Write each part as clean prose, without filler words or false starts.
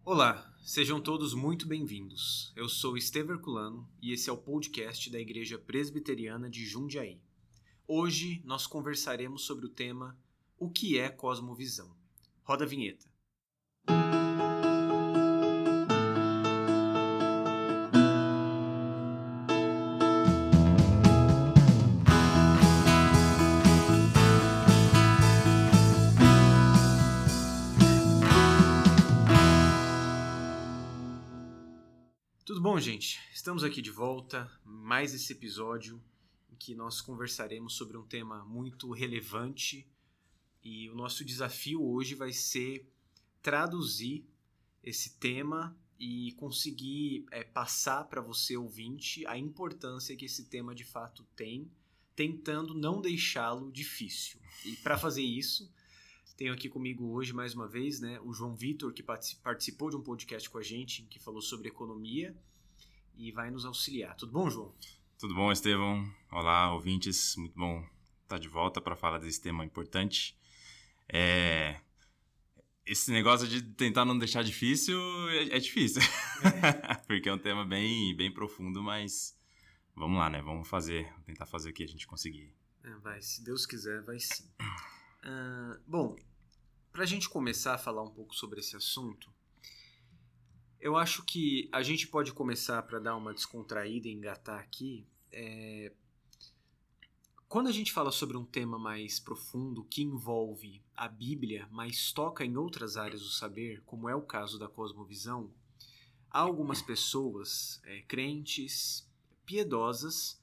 Olá, sejam todos muito bem-vindos. Eu sou Estevão Herculano e esse é o podcast da Igreja Presbiteriana de Jundiaí. Hoje nós conversaremos sobre o tema O que é Cosmovisão? Roda a vinheta. Tudo bom, gente? Estamos aqui de volta, mais esse episódio em que nós conversaremos sobre um tema muito relevante e o nosso desafio hoje vai ser traduzir esse tema e conseguir passar para você, ouvinte, a importância que esse tema de fato tem, tentando não deixá-lo difícil. E para fazer isso, tenho aqui comigo hoje, mais uma vez, o João Vitor, que participou de um podcast com a gente, que falou sobre economia e vai nos auxiliar. Tudo bom, João? Tudo bom, Estevão? Olá, ouvintes. Muito bom estar de volta para falar desse tema importante. Esse negócio de tentar não deixar difícil é difícil, porque é um tema bem profundo, mas vamos lá, né? Vamos tentar fazer o que a gente conseguir. Vai, se Deus quiser, vai sim. Bom, para a gente começar a falar um pouco sobre esse assunto, eu acho que a gente pode começar para dar uma descontraída e engatar aqui. Quando a gente fala sobre um tema mais profundo que envolve a Bíblia, mas toca em outras áreas do saber, como é o caso da cosmovisão, há algumas pessoas, crentes, piedosas,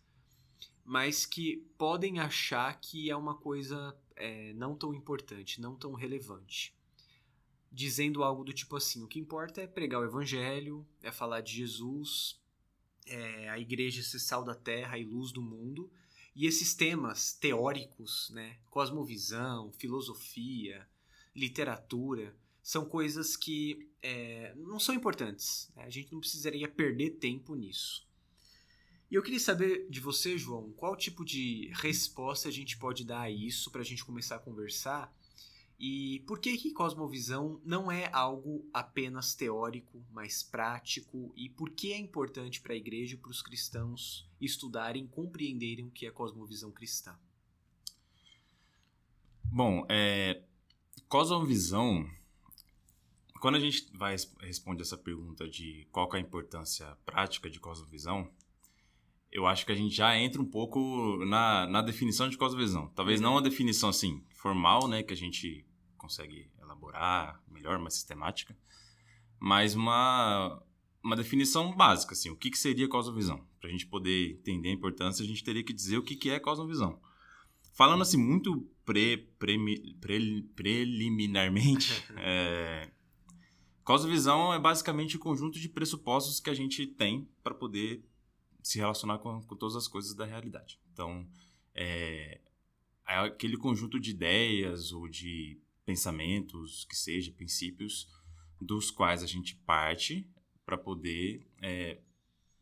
mas que podem achar que é uma coisa não tão importante, não tão relevante. Dizendo algo do tipo assim, o que importa é pregar o evangelho, é falar de Jesus, a igreja ser sal da terra e luz do mundo. E esses temas teóricos, cosmovisão, filosofia, literatura, são coisas que não são importantes. A gente não precisaria perder tempo nisso. E eu queria saber de você, João, qual tipo de resposta a gente pode dar a isso para a gente começar a conversar e por que cosmovisão não é algo apenas teórico, mas prático e por que é importante para a igreja e para os cristãos estudarem e compreenderem o que é cosmovisão cristã? Bom, cosmovisão, quando a gente responde essa pergunta de qual que é a importância prática de cosmovisão, eu acho que a gente já entra um pouco na definição de cosmovisão. Talvez não uma definição assim formal, que a gente consegue elaborar melhor, mais sistemática, mas uma definição básica, assim, o que seria cosmovisão? Para a gente poder entender a importância, a gente teria que dizer o que é cosmovisão. Falando assim muito preliminarmente, cosmovisão é basicamente o conjunto de pressupostos que a gente tem para poder se relacionar com todas as coisas da realidade. Então, é aquele conjunto de ideias ou de pensamentos, que seja, princípios, dos quais a gente parte para poder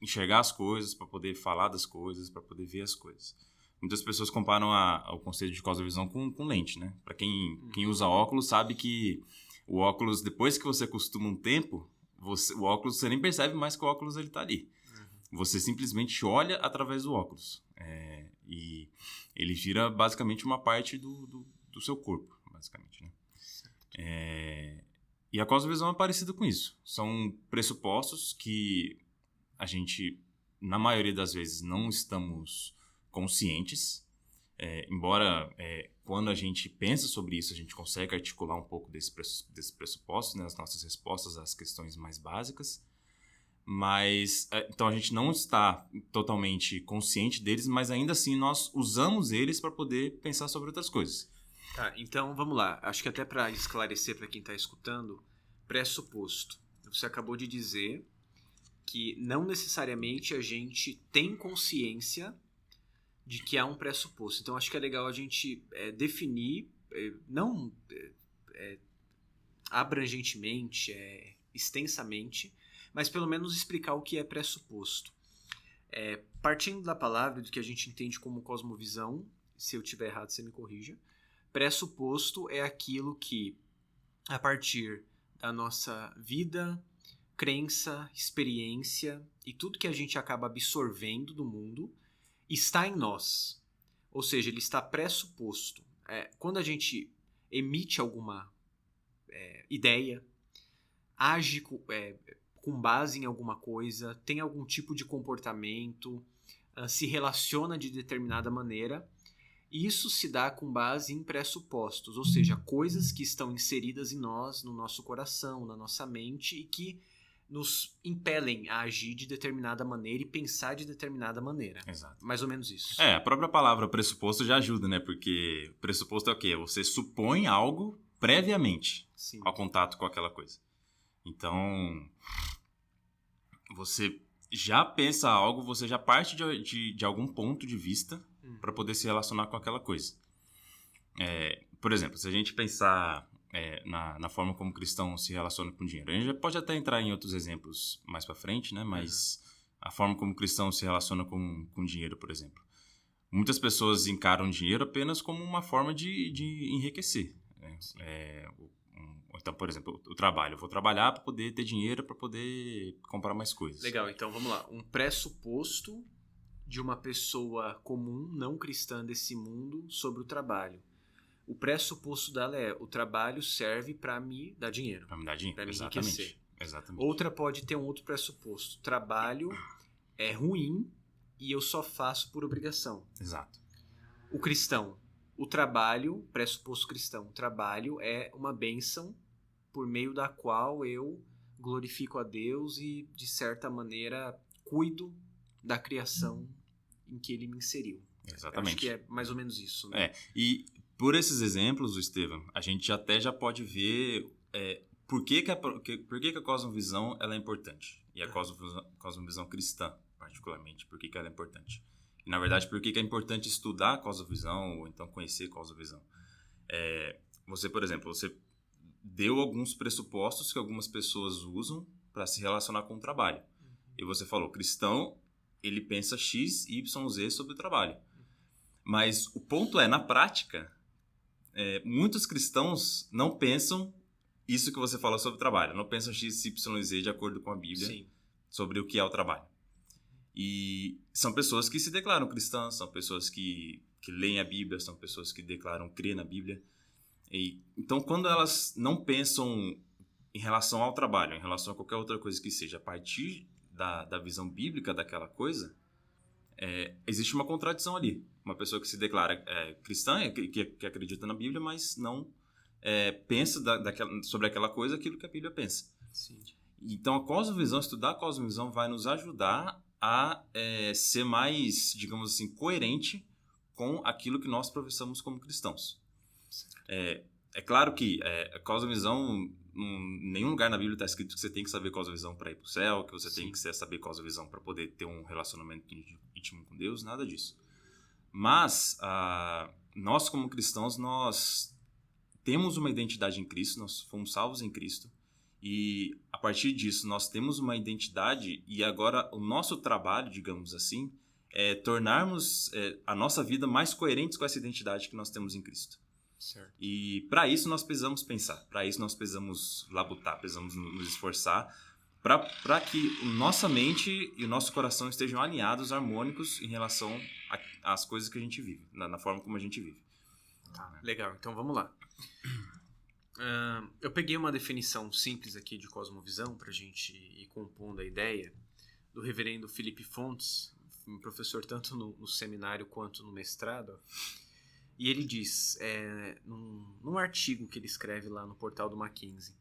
enxergar as coisas, para poder falar das coisas, para poder ver as coisas. Muitas pessoas comparam o conceito de cosmovisão com lente, né? Para quem usa óculos sabe que o óculos, depois que você acostuma um tempo, o óculos você nem percebe mais que o óculos ele está ali. Você simplesmente olha através do óculos. E ele vira basicamente uma parte do seu corpo, basicamente, né? E a cosmovisão é parecida com isso. São pressupostos que a gente, na maioria das vezes, não estamos conscientes. Embora, quando a gente pensa sobre isso, a gente consegue articular um pouco desses pressupostos, as nossas respostas às questões mais básicas. Mas, então a gente não está totalmente consciente deles, mas ainda assim nós usamos eles para poder pensar sobre outras coisas. Tá, então vamos lá. Acho que até para esclarecer para quem está escutando, pressuposto. Você acabou de dizer que não necessariamente a gente tem consciência de que há um pressuposto. Então acho que é legal a gente definir, não abrangentemente, extensamente, mas pelo menos explicar o que é pressuposto. Partindo da palavra do que a gente entende como cosmovisão, se eu estiver errado você me corrija, pressuposto é aquilo que, a partir a nossa vida, crença, experiência e tudo que a gente acaba absorvendo do mundo está em nós. Ou seja, ele está pressuposto. Quando a gente emite alguma ideia, age com base em alguma coisa, tem algum tipo de comportamento, se relaciona de determinada maneira, isso se dá com base em pressupostos, ou seja, coisas que estão inseridas em nós, no nosso coração, na nossa mente e que nos impelem a agir de determinada maneira e pensar de determinada maneira. Exato. Mais ou menos isso. A própria palavra pressuposto já ajuda, né? Porque pressuposto é o quê? Você supõe algo previamente ao contato com aquela coisa. Então, você já pensa algo, você já parte de algum ponto de vista para poder se relacionar com aquela coisa. Por exemplo, se a gente pensar na forma como o cristão se relaciona com dinheiro, a gente pode até entrar em outros exemplos mais para frente, né? Mas a forma como o cristão se relaciona com dinheiro, por exemplo. Muitas pessoas encaram o dinheiro apenas como uma forma de enriquecer. Né? Então, por exemplo, o trabalho. Eu vou trabalhar para poder ter dinheiro, para poder comprar mais coisas. Legal, então vamos lá. Um pressuposto de uma pessoa comum, não cristã desse mundo, sobre o trabalho. O pressuposto dela o trabalho serve para me dar dinheiro. Para me dar dinheiro, para me exatamente. enriquecer. Exatamente. Outra pode ter um outro pressuposto. Trabalho é ruim e eu só faço por obrigação. Exato. O cristão, o trabalho, pressuposto cristão, o trabalho é uma bênção por meio da qual eu glorifico a Deus e, de certa maneira, cuido da criação em que ele me inseriu. Exatamente. Acho que é mais ou menos isso. Né? E por esses exemplos, Estevam, a gente até já pode ver por que a cosmovisão ela é importante. E a cosmovisão cristã, particularmente, por que ela é importante. E, na verdade, por que é importante estudar a cosmovisão ou então conhecer a cosmovisão. Você, por exemplo, você deu alguns pressupostos que algumas pessoas usam para se relacionar com o trabalho. E você falou, cristão, ele pensa X, Y, Z sobre o trabalho. Mas o ponto na prática, muitos cristãos não pensam isso que você falou sobre o trabalho. Não pensam X, Y, Z de acordo com a Bíblia sobre o que é o trabalho. E são pessoas que se declaram cristãs, são pessoas que leem a Bíblia, são pessoas que declaram crer na Bíblia. Então, quando elas não pensam em relação ao trabalho, em relação a qualquer outra coisa que seja, a partir da visão bíblica daquela coisa, existe uma contradição ali. Uma pessoa que se declara cristã, que acredita na Bíblia, mas não pensa sobre aquela coisa aquilo que a Bíblia pensa. Sim. Então, estudar a cosmovisão vai nos ajudar a ser mais, digamos assim, coerente com aquilo que nós professamos como cristãos. É claro que a cosmovisão, em nenhum lugar na Bíblia está escrito que você tem que saber cosmovisão para ir para o céu, que você tem que saber cosmovisão para poder ter um relacionamento íntimo com Deus, nada disso. Mas nós, como cristãos, nós temos uma identidade em Cristo, nós fomos salvos em Cristo, e a partir disso nós temos uma identidade, e agora o nosso trabalho, digamos assim, é tornarmos a nossa vida mais coerente com essa identidade que nós temos em Cristo. Certo. E para isso nós precisamos pensar, para isso nós precisamos labutar, precisamos nos esforçar para que nossa mente e o nosso coração estejam alinhados, harmônicos em relação às coisas que a gente vive, na forma como a gente vive. Legal, então vamos lá. Eu peguei uma definição simples aqui de cosmovisão para a gente ir compondo a ideia do reverendo Felipe Fontes, um professor tanto no seminário quanto no mestrado. E ele diz, num artigo que ele escreve lá no portal do Mackenzie,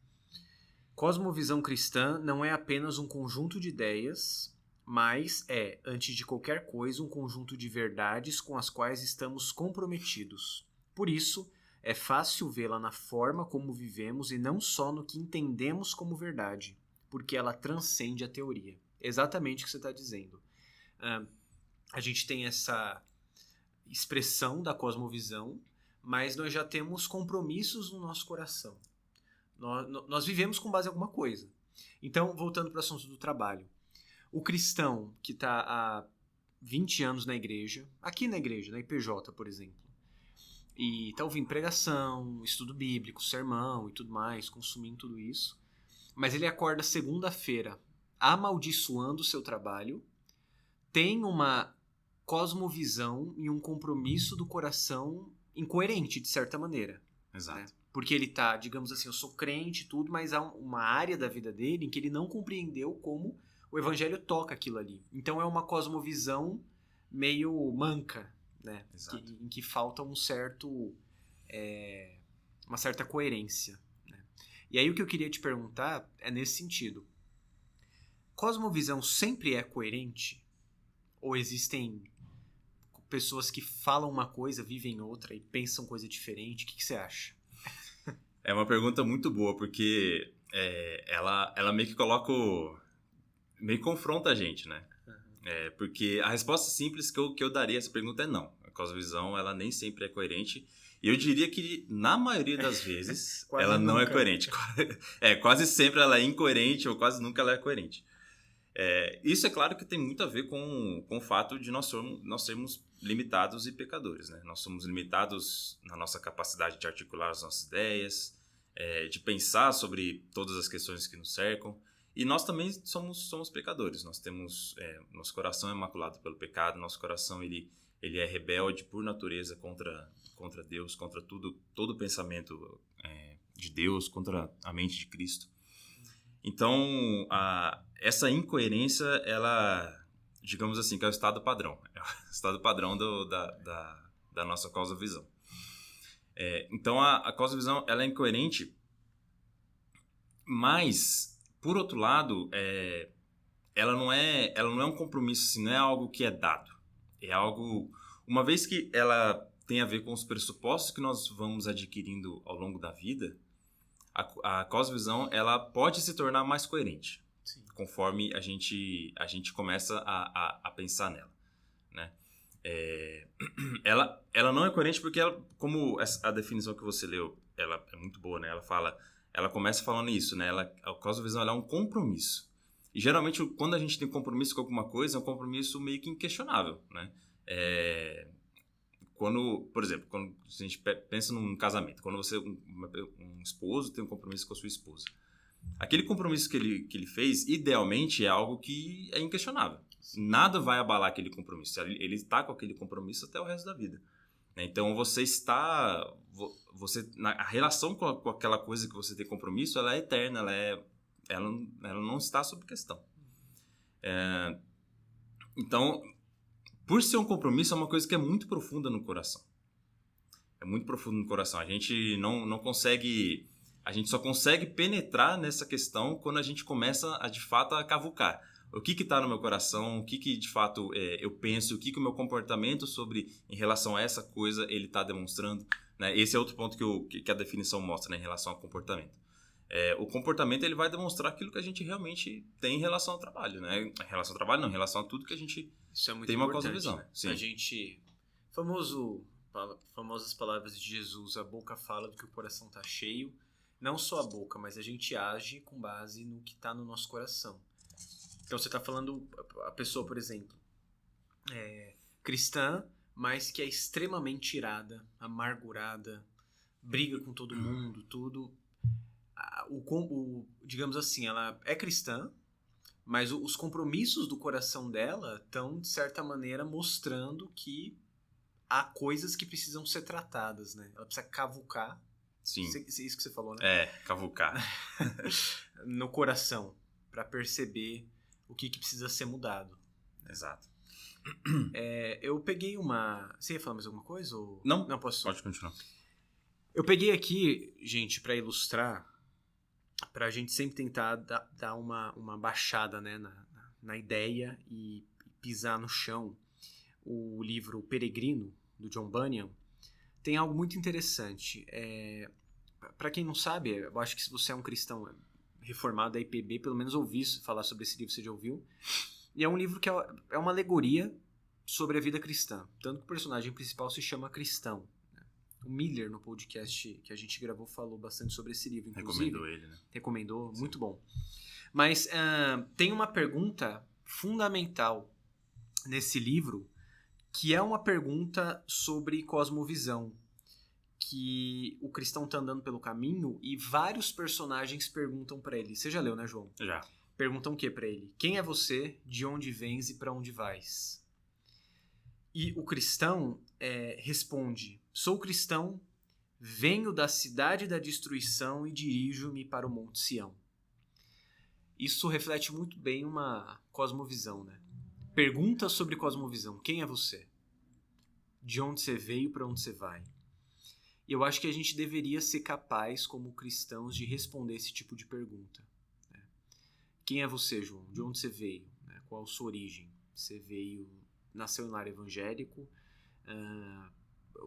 cosmovisão cristã não é apenas um conjunto de ideias, mas antes de qualquer coisa, um conjunto de verdades com as quais estamos comprometidos. Por isso, é fácil vê-la na forma como vivemos e não só no que entendemos como verdade, porque ela transcende a teoria. Exatamente o que você está dizendo. A gente tem essa expressão da cosmovisão, mas nós já temos compromissos no nosso coração. Nós vivemos com base em alguma coisa. Então, voltando para o assunto do trabalho. O cristão que está há 20 anos na igreja, aqui na igreja, na IPJ, por exemplo, e está ouvindo pregação, estudo bíblico, sermão e tudo mais, consumindo tudo isso, mas ele acorda segunda-feira amaldiçoando o seu trabalho, tem uma cosmovisão e um compromisso do coração incoerente, de certa maneira. Exato. Né? Porque ele tá, digamos assim, eu sou crente e tudo, mas há uma área da vida dele em que ele não compreendeu como o evangelho toca aquilo ali. Então é uma cosmovisão meio manca, né? Em que falta um certo, uma certa coerência. Né? E aí o que eu queria te perguntar é nesse sentido. Cosmovisão sempre é coerente? Ou existem pessoas que falam uma coisa, vivem outra e pensam coisa diferente? O que você acha? É uma pergunta muito boa, porque ela meio que meio que confronta a gente, né? Porque a resposta simples que eu daria a essa pergunta é não. A cosmovisão, ela nem sempre é coerente. E eu diria que, na maioria das vezes, ela não é coerente. Quase sempre ela é incoerente ou quase nunca ela é coerente. Isso é claro que tem muito a ver com o fato de nós sermos limitados e pecadores, né? Nós somos limitados na nossa capacidade de articular as nossas ideias, de pensar sobre todas as questões que nos cercam. E nós também somos pecadores. Nós temos nosso coração é maculado pelo pecado, nosso coração ele é rebelde por natureza contra Deus, contra todo pensamento de Deus, contra a mente de Cristo. Então, essa incoerência, ela, digamos assim, que é o estado padrão. É o estado padrão da nossa cosmovisão. Então, a cosmovisão, ela é incoerente, mas, por outro lado, ela não é um compromisso, assim, não é algo que é dado. É algo, uma vez que ela tem a ver com os pressupostos que nós vamos adquirindo ao longo da vida, a cosmovisão, ela pode se tornar mais coerente. Sim. Conforme a gente começa a pensar nela, né? Ela não é coerente porque como a definição que você leu, ela é muito boa, né? Ela começa falando isso, né? A cosmovisão, ela é um compromisso. E geralmente quando a gente tem compromisso com alguma coisa, é um compromisso meio que inquestionável, né? Por exemplo, quando a gente pensa num casamento, quando você, um esposo tem um compromisso com a sua esposa, aquele compromisso que ele fez, idealmente, é algo que é inquestionável. Nada vai abalar aquele compromisso. Ele está com aquele compromisso até o resto da vida. Então, a relação com aquela coisa que você tem compromisso, ela é eterna, ela não está sob questão. Então, por ser um compromisso, é uma coisa que é muito profunda no coração. É muito profundo no coração. A gente não consegue... A gente só consegue penetrar nessa questão quando a gente começa, de fato, a cavucar. O que está no meu coração, o que de fato eu penso, o que o meu comportamento em relação a essa coisa ele está demonstrando. Né? Esse é outro ponto que a definição mostra, né, em relação ao comportamento. O comportamento ele vai demonstrar aquilo que a gente realmente tem em relação ao trabalho. Né? Em relação ao trabalho, não, em relação a tudo que a gente Isso é muito tem uma cosmovisão. Né? Sim. A gente... Famosas palavras de Jesus, a boca fala do que o coração está cheio. Não só a boca, mas a gente age com base no que está no nosso coração. Então você está falando, a pessoa, por exemplo, cristã, mas que é extremamente irada, amargurada, briga com todo mundo, tudo. Digamos assim, ela é cristã, mas os compromissos do coração dela estão, de certa maneira, mostrando que há coisas que precisam ser tratadas, né? Ela precisa cavucar. Sim. Isso que você falou, né? Cavucar. No coração, para perceber o que precisa ser mudado. Exato. Eu peguei uma... Você ia falar mais alguma coisa? Ou... Não, posso. Pode continuar. Eu peguei aqui, gente, para ilustrar, para a gente sempre tentar dar uma baixada, né, na ideia e pisar no chão. O livro Peregrino, do John Bunyan, tem algo muito interessante. Para quem não sabe, eu acho que se você é um cristão reformado da IPB, pelo menos ouviu falar sobre esse livro, você já ouviu. E é um livro que é uma alegoria sobre a vida cristã. Tanto que o personagem principal se chama Cristão. Né? O Miller, no podcast que a gente gravou, falou bastante sobre esse livro. Inclusive, recomendou ele, né? Recomendou, muito bom. Mas tem uma pergunta fundamental nesse livro, que é uma pergunta sobre cosmovisão, que o cristão tá andando pelo caminho e vários personagens perguntam pra ele. Você já leu, né, João? Já. Perguntam o que pra ele? Quem é você? De onde vens e pra onde vais? E o cristão responde: sou cristão, venho da cidade da destruição e dirijo-me para o Monte Sião. Isso reflete muito bem uma cosmovisão, né? Pergunta sobre cosmovisão. Quem é você? De onde você veio e para onde você vai? E eu acho que a gente deveria ser capaz, como cristãos, de responder esse tipo de pergunta. Né? Quem é você, João? De onde você veio? Né? Qual a sua origem? Você nasceu em lar evangélico?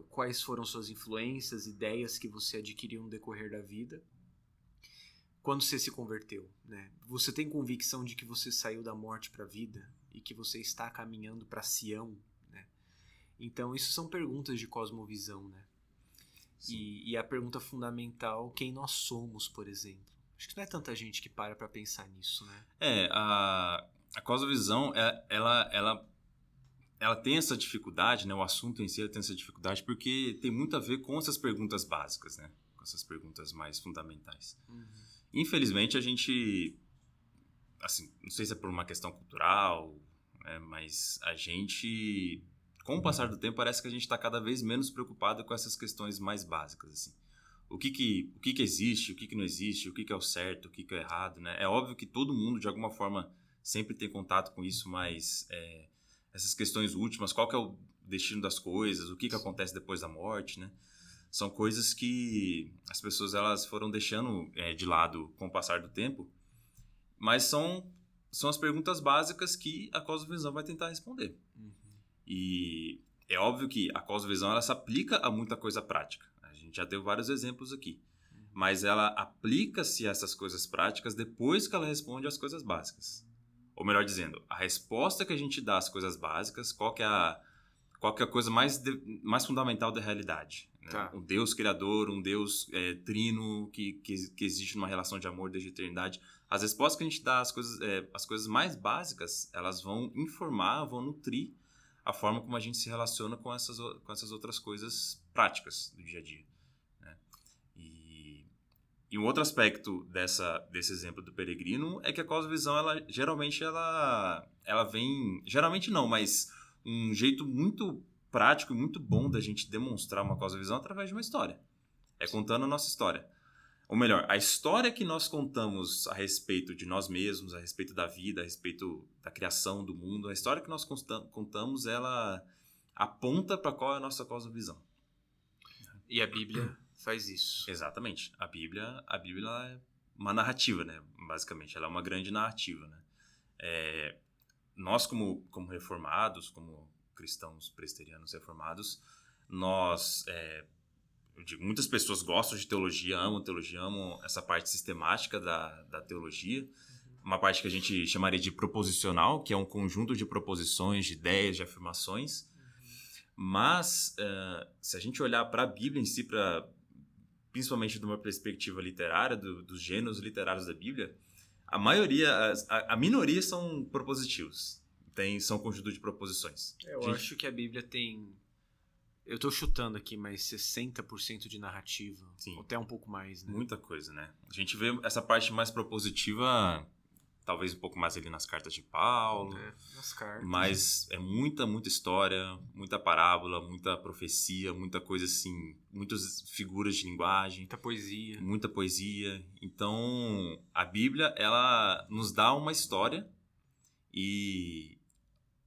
Quais foram suas influências, ideias que você adquiriu no decorrer da vida? Quando você se converteu, né? Você tem convicção de que você saiu da morte para a vida e que você está caminhando para Sião, né? Então, isso são perguntas de cosmovisão, né? E a pergunta fundamental, quem nós somos, por exemplo. Acho que não é tanta gente que para pensar nisso, né? A cosmovisão, ela tem essa dificuldade, né? O assunto em si tem essa dificuldade porque tem muito a ver com essas perguntas básicas, né? Com essas perguntas mais fundamentais. Infelizmente, a gente, assim, não sei se é por uma questão cultural, né? Mas a gente, com o passar do tempo, parece que a gente está cada vez menos preocupado com essas questões mais básicas, assim. O que existe, o que não existe, o que é o certo, o que é o errado, né? É óbvio que todo mundo, de alguma forma, sempre tem contato com isso, mas essas questões últimas, qual que é o destino das coisas, o que acontece depois da morte, né? São coisas que as pessoas elas foram deixando de lado com o passar do tempo, mas são as perguntas básicas que a cosmovisão vai tentar responder. E é óbvio que a cosmovisão ela se aplica a muita coisa prática. A gente já deu vários exemplos aqui. Mas ela aplica-se a essas coisas práticas depois que ela responde às coisas básicas. Ou melhor dizendo, a resposta que a gente dá às coisas básicas, qual que é a coisa mais fundamental da realidade? Né? Tá. Um Deus criador, um Deus trino que existe numa relação de amor desde a eternidade. As respostas que a gente dá às coisas mais básicas, elas vão informar, vão nutrir a forma como a gente se relaciona com essas outras coisas práticas do dia a dia. Né? E um outro aspecto desse exemplo do peregrino é que a cosmovisão, geralmente vem... Geralmente não, mas um jeito muito prático e muito bom da gente demonstrar uma cosmovisão através de uma história. É contando a nossa história. Ou melhor, a história que nós contamos a respeito de nós mesmos, a respeito da vida, a respeito da criação do mundo, a história que nós contamos, ela aponta para qual é a nossa cosmovisão. E a Bíblia faz isso. Exatamente. A Bíblia é uma narrativa, né? Basicamente, ela é uma grande narrativa, né? Nós, como reformados, como cristãos presbiterianos reformados, muitas pessoas gostam de teologia, amam essa parte sistemática da teologia, uma parte que a gente chamaria de proposicional, que é um conjunto de proposições, de ideias, de afirmações. Mas, se a gente olhar para a Bíblia em si, principalmente de uma perspectiva literária, dos gêneros literários da Bíblia, a minoria são propositivos, são conjunto de proposições. Eu acho que a Bíblia tem... Eu tô chutando aqui, mas 60% de narrativa. Sim. Ou até um pouco mais, né? Muita coisa, né? A gente vê essa parte mais propositiva, talvez um pouco mais ali nas cartas de Paulo. Nas cartas. Mas é muita história, muita parábola, muita profecia, muita coisa assim, muitas figuras de linguagem. Muita poesia. Então, a Bíblia, ela nos dá uma história e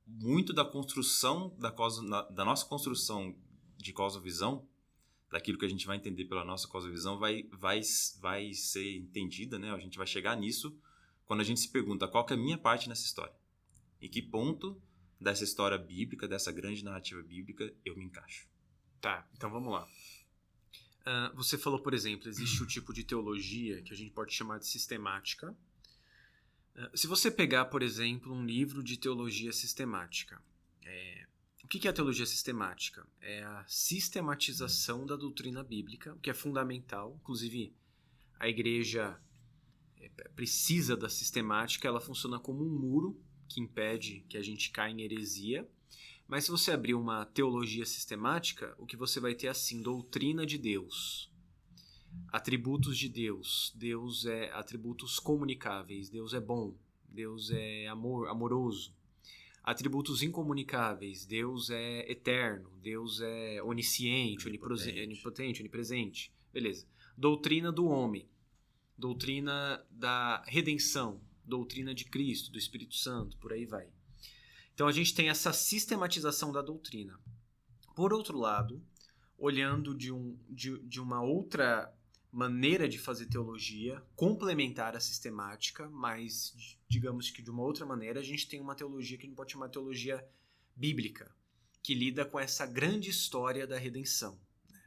muito da construção, da nossa construção de cosmovisão, daquilo que a gente vai entender pela nossa cosmovisão, vai ser entendida, né? A gente vai chegar nisso quando a gente se pergunta qual que é a minha parte nessa história. Em que ponto dessa história bíblica, dessa grande narrativa bíblica, eu me encaixo. Tá, então vamos lá. Você falou, por exemplo, existe o tipo de teologia que a gente pode chamar de sistemática. Se você pegar, por exemplo, um livro de teologia sistemática, o que é a teologia sistemática? É a sistematização da doutrina bíblica, o que é fundamental. Inclusive, a igreja precisa da sistemática, ela funciona como um muro que impede que a gente caia em heresia, Mas se você abrir uma teologia sistemática, o que você vai ter assim, doutrina de Deus, atributos de Deus, Deus é atributos comunicáveis, Deus é bom, Deus é amoroso. Atributos incomunicáveis, Deus é eterno, Deus é onisciente, onipotente, onipresente. Beleza. Doutrina do homem, doutrina da redenção, doutrina de Cristo, do Espírito Santo, por aí vai. Então a gente tem essa sistematização da doutrina. Por outro lado, olhando de uma outra maneira de fazer teologia, complementar a sistemática, mas digamos que de uma outra maneira, a gente tem uma teologia que a gente pode chamar de teologia bíblica, que lida com essa grande história da redenção, né?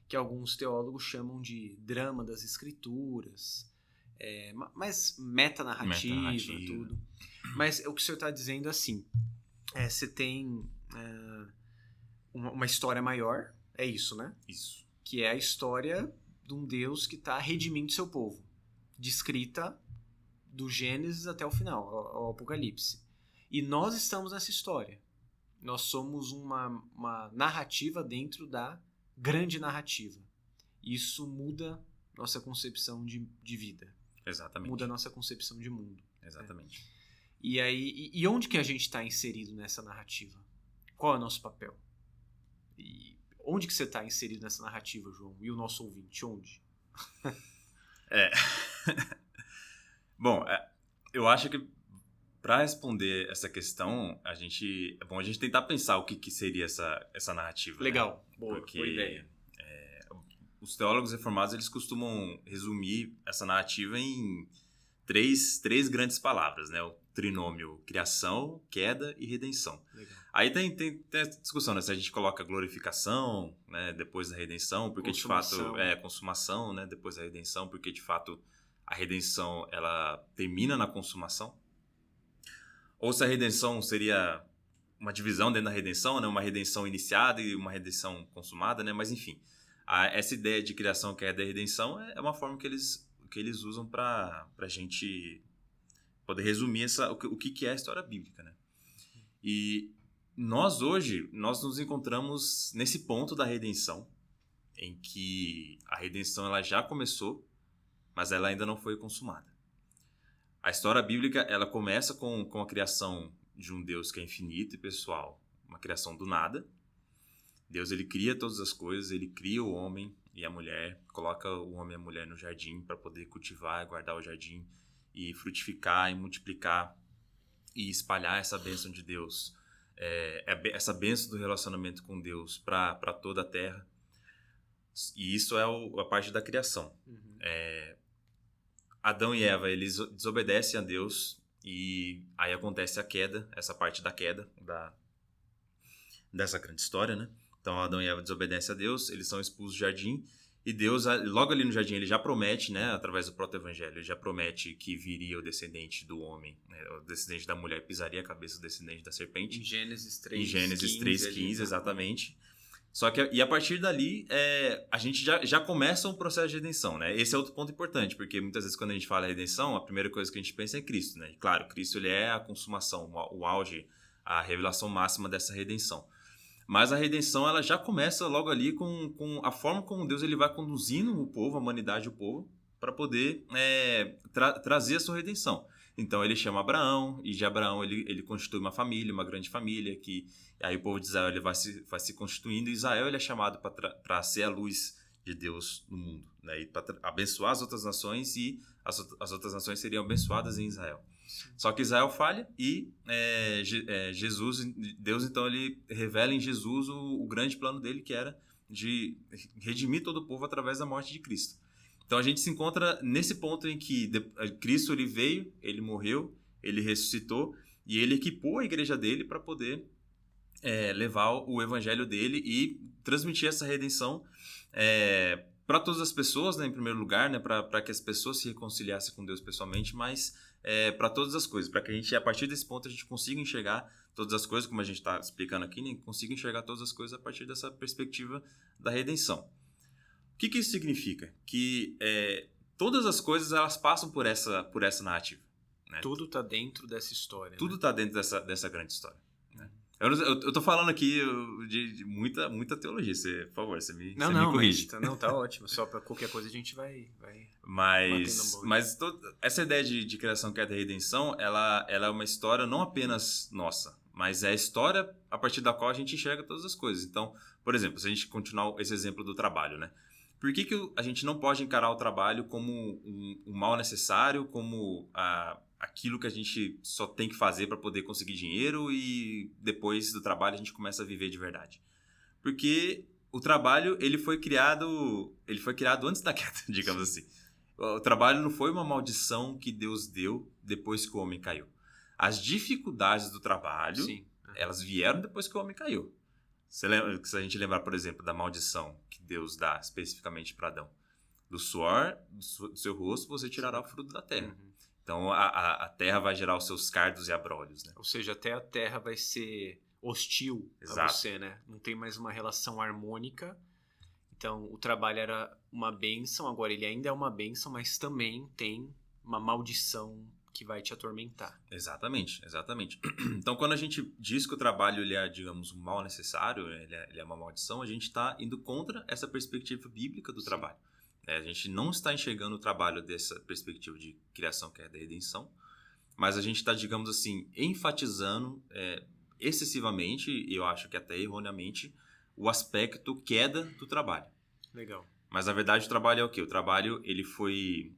Que alguns teólogos chamam de drama das escrituras, mas metanarrativa, tudo. Mas o que o senhor está dizendo é assim, você tem uma história maior, é isso, né? Isso. Que é a história de um Deus que está redimindo seu povo, descrita do Gênesis até o final, ao Apocalipse. E nós estamos nessa história. Nós somos uma narrativa dentro da grande narrativa. Isso muda nossa concepção de vida. Exatamente. Muda nossa concepção de mundo. Exatamente. E aí, e onde que a gente está inserido nessa narrativa? Qual é o nosso papel? E onde que você está inserido nessa narrativa, João? E o nosso ouvinte, onde? Bom, eu acho que para responder essa questão, é bom a gente tentar pensar o que seria essa narrativa. Legal, né? boa ideia. Os teólogos reformados, eles costumam resumir essa narrativa em três grandes palavras, né? O trinômio criação, queda e redenção. Legal. Aí tem essa discussão, né? Se a gente coloca glorificação, né? Depois da redenção, porque de fato consumação, né? Depois da redenção, porque de fato a redenção ela termina na consumação. Ou se a redenção seria uma divisão dentro da redenção, né? Uma redenção iniciada e uma redenção consumada, né? Mas enfim, essa ideia de criação, queda e redenção é uma forma que eles usam para a gente poder resumir o que é a história bíblica, né? E nós hoje, nós nos encontramos nesse ponto da redenção, em que a redenção ela já começou, mas ela ainda não foi consumada. A história bíblica ela começa com a criação de um Deus que é infinito e pessoal, uma criação do nada. Deus ele cria todas as coisas, ele cria o homem e a mulher, coloca o homem e a mulher no jardim para poder cultivar, guardar o jardim e frutificar e multiplicar e espalhar essa bênção de Deus, essa bênção do relacionamento com Deus para toda a terra. E isso é a parte da criação. Uhum. Adão e Eva, eles desobedecem a Deus e aí acontece a queda, essa parte da queda dessa grande história, né? Então Adão e Eva desobedecem a Deus, eles são expulsos do jardim e Deus, logo ali no jardim, ele já promete, né, através do proto-evangelho, ele já promete que viria o descendente do homem, né, o descendente da mulher pisaria a cabeça do descendente da serpente. Em Gênesis 3:15. Em Gênesis 3:15, exatamente. Só que, e a partir dali, a gente já começa um processo de redenção, né? Esse é outro ponto importante, porque muitas vezes quando a gente fala redenção, a primeira coisa que a gente pensa é Cristo, né? E, claro, Cristo ele é a consumação, o auge, a revelação máxima dessa redenção. Mas a redenção ela já começa logo ali com a forma como Deus ele vai conduzindo o povo, a humanidade, o povo, para poder trazer a sua redenção. Então ele chama Abraão, e de Abraão ele constitui uma família, uma grande família, que aí o povo de Israel ele vai se constituindo, e Israel ele é chamado para ser a luz de Deus no mundo, né? E para abençoar as outras nações, e as outras nações seriam abençoadas em Israel. Só que Israel falha e Deus então ele revela em Jesus o grande plano dele, que era de redimir todo o povo através da morte de Cristo. Então a gente se encontra nesse ponto em que Cristo ele veio, ele morreu, ele ressuscitou e ele equipou a igreja dele para poder levar o evangelho dele e transmitir essa redenção para todas as pessoas, né, em primeiro lugar, né, para que as pessoas se reconciliassem com Deus pessoalmente, mas para todas as coisas, para que a gente, a partir desse ponto, a gente consiga enxergar todas as coisas, como a gente está explicando aqui, né, consiga enxergar todas as coisas a partir dessa perspectiva da redenção. O que isso significa? Que todas as coisas elas passam por essa narrativa. Né? Tudo está dentro dessa história. Tudo está dentro dessa grande história. Né? Eu tô falando aqui de muita teologia. Você, por favor, você me corrige. Não, tá ótimo. Só para qualquer coisa a gente vai Mas essa ideia de criação, queda e redenção, ela é uma história não apenas nossa, mas é a história a partir da qual a gente enxerga todas as coisas. Então, por exemplo, se a gente continuar esse exemplo do trabalho, né? Por que a gente não pode encarar o trabalho como um mal necessário, como aquilo que a gente só tem que fazer para poder conseguir dinheiro e depois do trabalho a gente começa a viver de verdade? Porque o trabalho ele foi criado antes da queda, digamos assim. O trabalho não foi uma maldição que Deus deu depois que o homem caiu. As dificuldades do trabalho, sim, elas vieram depois que o homem caiu. Se a gente lembrar, por exemplo, da maldição que Deus dá especificamente para Adão, do suor do seu rosto você tirará o fruto da terra. Uhum. Então a terra vai gerar os seus cardos e abrolhos, né? Ou seja, até a terra vai ser hostil a você, né? Não tem mais uma relação harmônica. Então o trabalho era uma bênção, agora ele ainda é uma bênção, mas também tem uma maldição que vai te atormentar. Exatamente. Então, quando a gente diz que o trabalho ele é, digamos, um mal necessário, ele é uma maldição, a gente está indo contra essa perspectiva bíblica do trabalho. A gente não está enxergando o trabalho dessa perspectiva de criação, que é da redenção, mas a gente está, digamos assim, enfatizando excessivamente, e eu acho que até erroneamente, o aspecto queda do trabalho. Legal. Mas, na verdade, o trabalho é o quê? O trabalho ele foi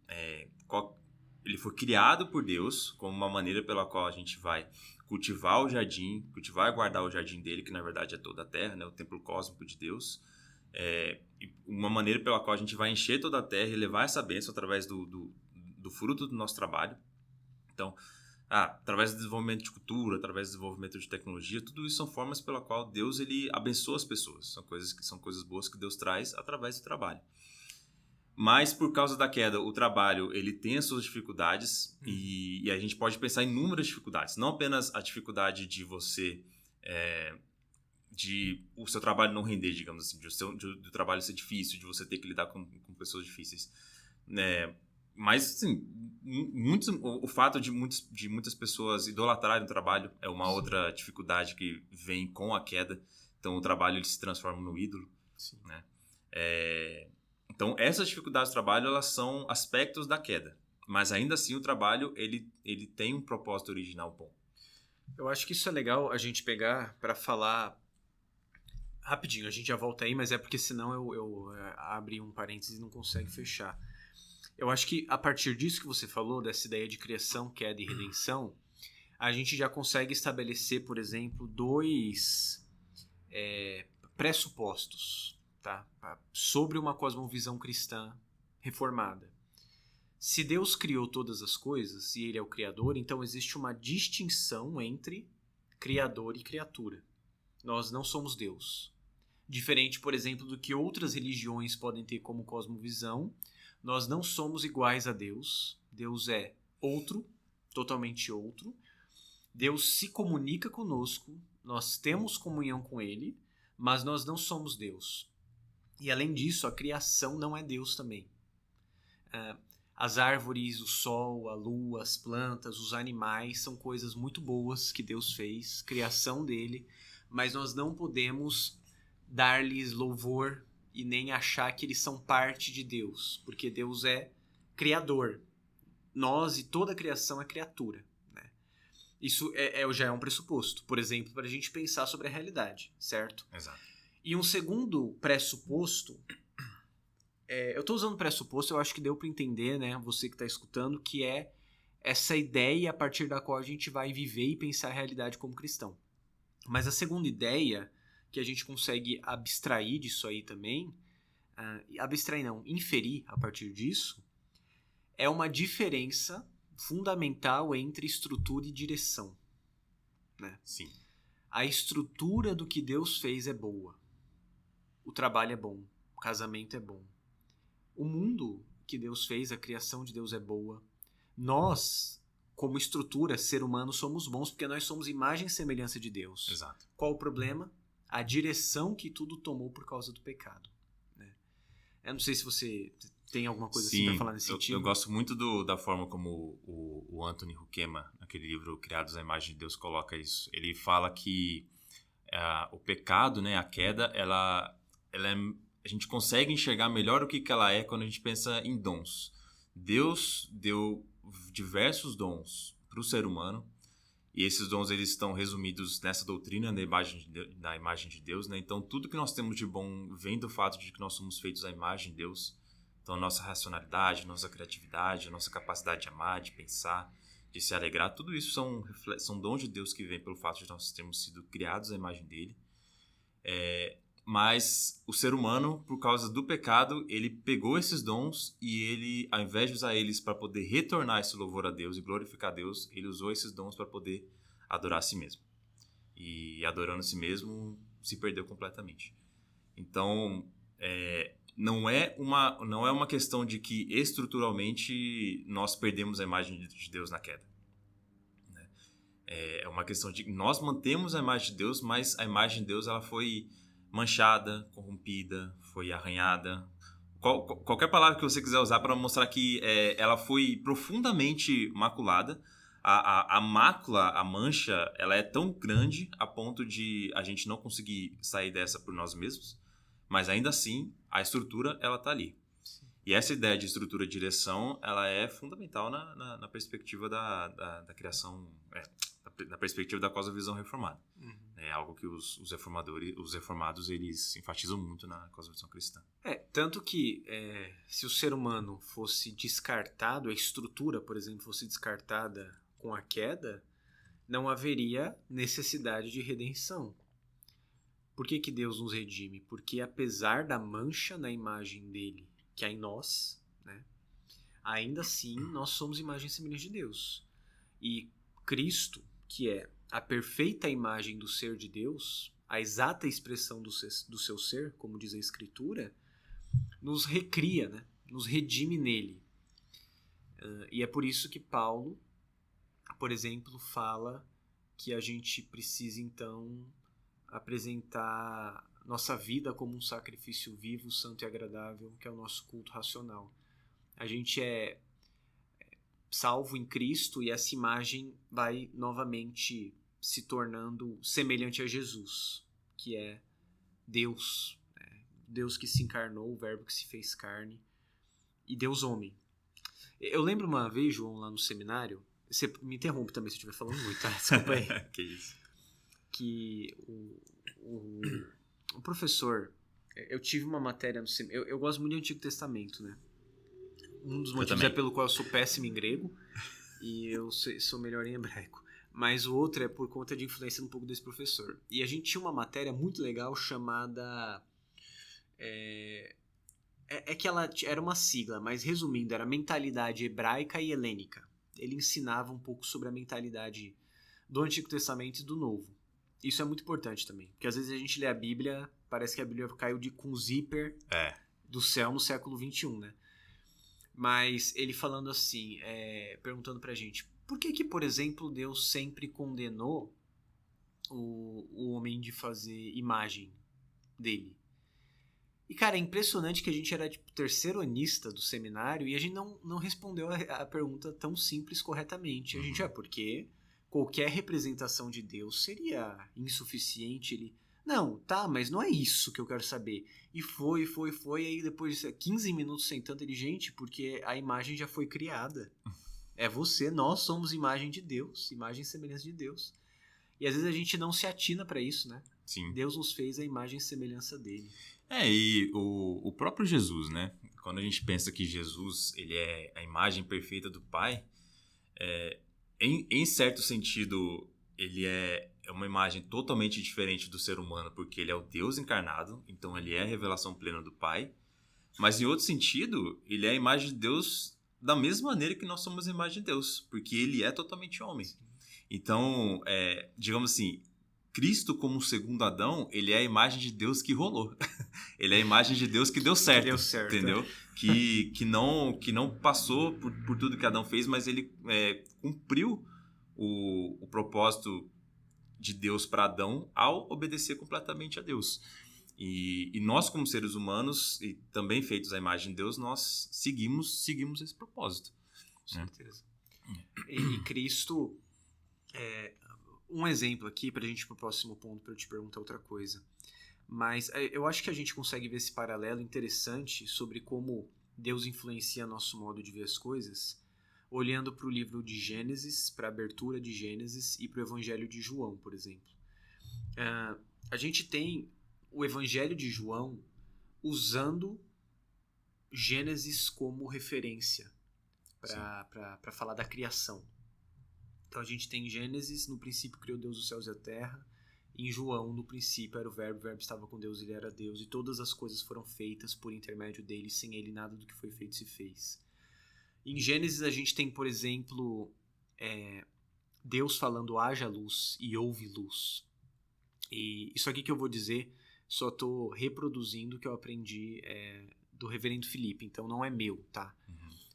criado por Deus como uma maneira pela qual a gente vai cultivar o jardim, cultivar e guardar o jardim dele, que na verdade é toda a terra, né? O templo cósmico de Deus. Uma maneira pela qual a gente vai encher toda a terra e levar essa bênção através do fruto do nosso trabalho. Então, através do desenvolvimento de cultura, através do desenvolvimento de tecnologia, tudo isso são formas pela qual Deus ele abençoa as pessoas. São coisas boas que Deus traz através do trabalho. Mas por causa da queda, o trabalho ele tem as suas dificuldades e a gente pode pensar em inúmeras dificuldades. Não apenas a dificuldade de você, de o seu trabalho não render, digamos assim, do trabalho ser difícil, de você ter que lidar com pessoas difíceis. Mas, assim, o fato de muitas pessoas idolatrarem o trabalho é uma outra dificuldade que vem com a queda. Então, o trabalho ele se transforma no ídolo. Sim. Né? Então, essas dificuldades do trabalho, elas são aspectos da queda. Mas, ainda assim, o trabalho, ele tem um propósito original bom. Eu acho que isso é legal a gente pegar para falar rapidinho. A gente já volta aí, mas é porque senão eu abri um parênteses e não consigo fechar. Eu acho que a partir disso que você falou, dessa ideia de criação, queda e redenção, a gente já consegue estabelecer, por exemplo, 2 pressupostos. Tá? Sobre uma cosmovisão cristã reformada. Se Deus criou todas as coisas e Ele é o Criador, então existe uma distinção entre Criador e criatura. Nós não somos Deus. Diferente, por exemplo, do que outras religiões podem ter como cosmovisão, nós não somos iguais a Deus. Deus é outro, totalmente outro. Deus se comunica conosco, nós temos comunhão com Ele, mas nós não somos Deus. E além disso, a criação não é Deus também. As árvores, o sol, a lua, as plantas, os animais são coisas muito boas que Deus fez, criação dele, mas nós não podemos dar-lhes louvor e nem achar que eles são parte de Deus, porque Deus é criador. Nós e toda a criação é criatura. Né? Isso já é um pressuposto, por exemplo, para a gente pensar sobre a realidade, certo? Exato. E um segundo pressuposto, eu estou usando pressuposto, eu acho que deu para entender, né, você que está escutando, que é essa ideia a partir da qual a gente vai viver e pensar a realidade como cristão. Mas a segunda ideia, que a gente consegue abstrair disso aí também, inferir a partir disso, é uma diferença fundamental entre estrutura e direção. Né? Sim. A estrutura do que Deus fez é boa. O trabalho é bom, o casamento é bom. O mundo que Deus fez, a criação de Deus é boa. Nós, como estrutura, ser humano, somos bons porque nós somos imagem e semelhança de Deus. Exato. Qual o problema? A direção que tudo tomou por causa do pecado. Né? Eu não sei se você tem alguma coisa assim para falar nesse sentido. Eu gosto muito da forma como o Anthony Huckema, naquele livro Criados à Imagem de Deus, coloca isso. Ele fala que o pecado, né, a queda, a gente consegue enxergar melhor o que ela é quando a gente pensa em dons. Deus deu diversos dons para o ser humano, e esses dons eles estão resumidos nessa doutrina da imagem de Deus, né? Então, tudo que nós temos de bom vem do fato de que nós somos feitos à imagem de Deus. Então, a nossa racionalidade, nossa criatividade, a nossa capacidade de amar, de pensar, de se alegrar, tudo isso são dons de Deus que vêm pelo fato de nós termos sido criados à imagem dele. Mas o ser humano, por causa do pecado, ele pegou esses dons e ele, ao invés de usar eles para poder retornar esse louvor a Deus e glorificar a Deus, ele usou esses dons para poder adorar a si mesmo. E adorando a si mesmo, se perdeu completamente. Então, não é uma questão de que estruturalmente nós perdemos a imagem de Deus na queda. É uma questão de que nós mantemos a imagem de Deus, mas a imagem de Deus ela foi manchada, corrompida, foi arranhada. Qualquer palavra que você quiser usar para mostrar que ela foi profundamente maculada. A mácula, a mancha, ela é tão grande a ponto de a gente não conseguir sair dessa por nós mesmos, mas ainda assim a estrutura ela está ali. E essa ideia de estrutura e direção ela é fundamental na perspectiva da criação, na perspectiva da cosmovisão reformada. É algo que os reformados eles enfatizam muito na cosmovisão cristã. Tanto que se o ser humano fosse descartado, a estrutura, por exemplo, fosse descartada com a queda, não haveria necessidade de redenção. Por que Deus nos redime? Porque apesar da mancha na imagem dele, que há em nós, né, ainda assim nós somos imagem e semelhança de Deus. E Cristo, que é a perfeita imagem do ser de Deus, a exata expressão do seu ser, como diz a Escritura, nos recria, né? Nos redime nele. E é por isso que Paulo, por exemplo, fala que a gente precisa, então, apresentar nossa vida como um sacrifício vivo, santo e agradável, que é o nosso culto racional. A gente é salvo em Cristo e essa imagem vai novamente se tornando semelhante a Jesus, que é Deus, né? Deus que se encarnou, o verbo que se fez carne e Deus homem. Eu lembro uma vez, João, lá no seminário, você me interrompe também se eu estiver falando muito, tá? Desculpa aí. Que isso. Que o professor, eu tive uma matéria no seminário, eu gosto muito do Antigo Testamento, né? Um dos motivos é pelo qual eu sou péssimo em grego e eu sou melhor em hebraico. Mas o outro é por conta de influência um pouco desse professor. E a gente tinha uma matéria muito legal chamada... que ela era uma sigla, mas resumindo, era mentalidade hebraica e helênica. Ele ensinava um pouco sobre a mentalidade do Antigo Testamento e do Novo. Isso é muito importante também, porque às vezes a gente lê a Bíblia, parece que a Bíblia caiu com zíper do céu no século XXI, né? Mas ele falando assim, perguntando pra gente, por que, por exemplo, Deus sempre condenou o homem de fazer imagem dele? E, cara, é impressionante que a gente era, tipo, terceironista do seminário e a gente não respondeu a pergunta tão simples corretamente. A gente, porque qualquer representação de Deus seria insuficiente. Ele, não, tá, mas não é isso que eu quero saber. E foi, aí depois de 15 minutos sentando ele, gente, porque a imagem já foi criada. É você, nós somos imagem de Deus, imagem e semelhança de Deus. E às vezes a gente não se atina para isso, né? Sim. Deus nos fez a imagem e semelhança dele. E o próprio Jesus, né? Quando a gente pensa que Jesus ele é a imagem perfeita do Pai, em certo sentido, ele é uma imagem totalmente diferente do ser humano, porque ele é o Deus encarnado, então ele é a revelação plena do Pai. Mas em outro sentido, ele é a imagem de Deus da mesma maneira que nós somos a imagem de Deus, porque ele é totalmente homem. Então, digamos assim, Cristo como segundo Adão, ele é a imagem de Deus que rolou. Ele é a imagem de Deus que deu certo, entendeu? Que não passou por tudo que Adão fez, mas ele cumpriu o propósito de Deus para Adão ao obedecer completamente a Deus. E nós, como seres humanos, e também feitos à imagem de Deus, nós seguimos esse propósito. Com certeza. E Cristo... um exemplo aqui pra gente ir pro próximo ponto, pra eu te perguntar outra coisa. Mas eu acho que a gente consegue ver esse paralelo interessante sobre como Deus influencia nosso modo de ver as coisas, olhando para o livro de Gênesis, para a abertura de Gênesis e para o Evangelho de João, por exemplo. A gente tem o Evangelho de João usando Gênesis como referência para falar da criação. Então a gente tem em Gênesis, no princípio criou Deus os céus e a terra. Em João, no princípio era o Verbo estava com Deus, ele era Deus, e todas as coisas foram feitas por intermédio dele, sem ele nada do que foi feito se fez. Em Gênesis a gente tem, por exemplo, Deus falando haja luz e houve luz. E isso aqui que eu vou dizer, só estou reproduzindo o que eu aprendi do reverendo Felipe, então não é meu, tá?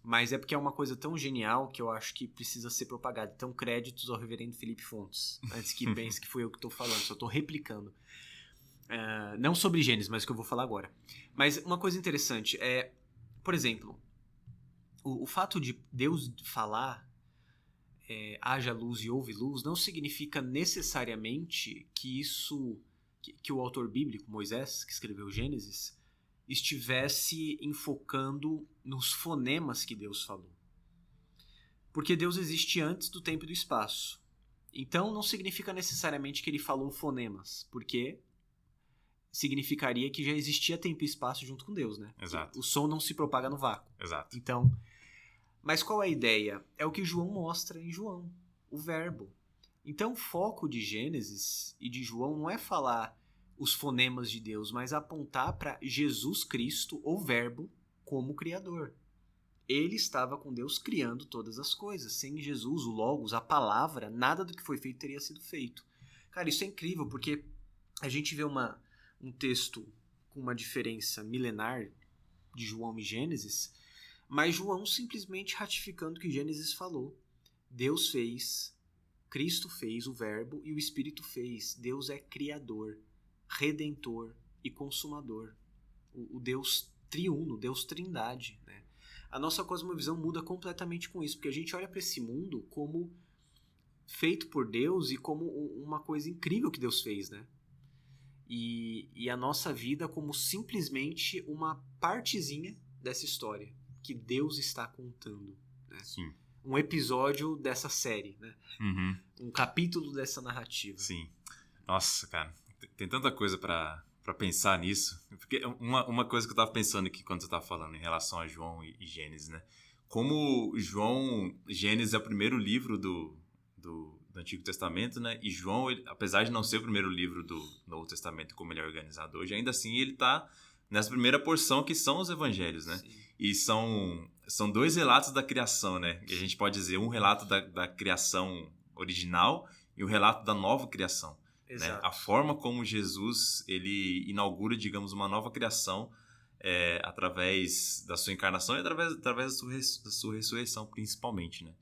Mas é porque é uma coisa tão genial que eu acho que precisa ser propagada. Então, créditos ao reverendo Felipe Fontes. Antes que pense que fui eu que estou falando, só estou replicando. Não sobre Gênesis, mas o que eu vou falar agora. Mas uma coisa interessante é, por exemplo, o fato de Deus falar haja luz e houve luz não significa necessariamente que que o autor bíblico, Moisés, que escreveu Gênesis, estivesse enfocando nos fonemas que Deus falou. Porque Deus existe antes do tempo e do espaço. Então não significa necessariamente que ele falou fonemas, porque significaria que já existia tempo e espaço junto com Deus, né? Exato. O som não se propaga no vácuo. Exato. Então, mas qual é a ideia? É o que João mostra em João, o verbo. Então o foco de Gênesis e de João não é falar os fonemas de Deus, mas apontar para Jesus Cristo, o Verbo, como Criador. Ele estava com Deus criando todas as coisas. Sem Jesus, o Logos, a palavra, nada do que foi feito teria sido feito. Cara, isso é incrível, porque a gente vê um texto com uma diferença milenar de João e Gênesis, mas João simplesmente ratificando o que Gênesis falou. Deus fez, Cristo fez, o Verbo, e o Espírito fez. Deus é Criador, Redentor e Consumador. O Deus triuno, Deus trindade, né? A nossa cosmovisão muda completamente com isso, porque a gente olha para esse mundo como feito por Deus e como uma coisa incrível que Deus fez, né? E a nossa vida como simplesmente uma partezinha dessa história que Deus está contando, né? Sim. Um episódio dessa série, né? Uhum. Um capítulo dessa narrativa. Sim. Nossa, cara, tem tanta coisa pra pensar nisso. Porque uma coisa que eu tava pensando aqui quando você tava falando em relação a João e Gênesis, né? Como Gênesis é o primeiro livro do Antigo Testamento, né? E João, apesar de não ser o primeiro livro do Novo Testamento como ele é organizado hoje, ainda assim ele tá nessa primeira porção que são os evangelhos, né? Sim. E são dois relatos da criação, né? E a gente pode dizer um relato da criação original e um relato da nova criação. Né? A forma como Jesus ele inaugura, digamos, uma nova criação através da sua encarnação e através da sua ressurreição, principalmente, né?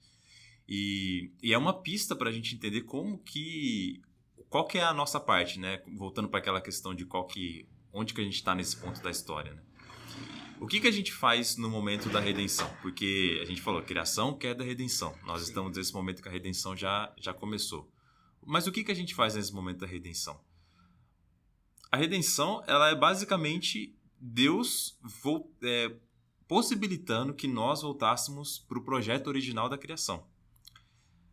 E é uma pista para a gente entender qual que é a nossa parte, né? Voltando para aquela questão de onde que a gente está nesse ponto da história, né? O que a gente faz no momento da redenção? Porque a gente falou criação, queda, redenção. Nós Sim. Estamos nesse momento que a redenção já começou. Mas o que a gente faz nesse momento da redenção? A redenção, ela é basicamente Deus possibilitando que nós voltássemos para o projeto original da criação.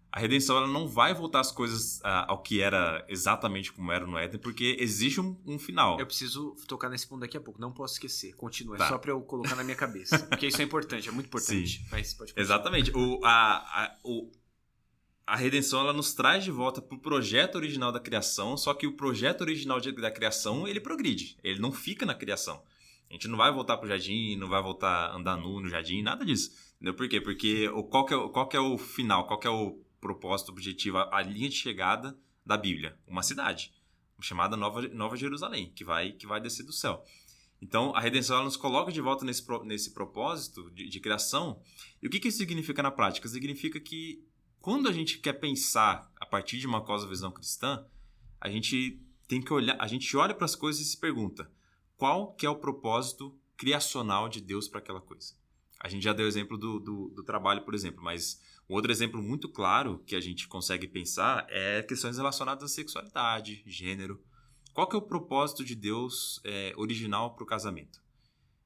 A redenção, ela não vai voltar as coisas ao que era exatamente como era no Éden, porque existe um final. Eu preciso tocar nesse ponto daqui a pouco, não posso esquecer. Continua, Tá. É só para eu colocar na minha cabeça. Porque isso é importante, é muito importante. Sim. Mas pode continuar. Exatamente. A redenção, ela nos traz de volta para o projeto original da criação, só que o projeto original da criação, ele progride. Ele não fica na criação. A gente não vai voltar para o jardim, não vai voltar a andar nu no jardim, nada disso. Entendeu? Por quê? Porque qual que é o final, qual que é o propósito, objetivo, a linha de chegada da Bíblia? Uma cidade, chamada Nova Jerusalém, que vai descer do céu. Então, a redenção ela nos coloca de volta nesse propósito de criação. E o que isso significa na prática? Significa que quando a gente quer pensar a partir de uma cosmovisão cristã, a gente tem que olhar, a gente olha para as coisas e se pergunta: qual que é o propósito criacional de Deus para aquela coisa? A gente já deu exemplo do trabalho, por exemplo, mas Outro exemplo muito claro que a gente consegue pensar é questões relacionadas à sexualidade, gênero. Qual que é o propósito de Deus original para o casamento?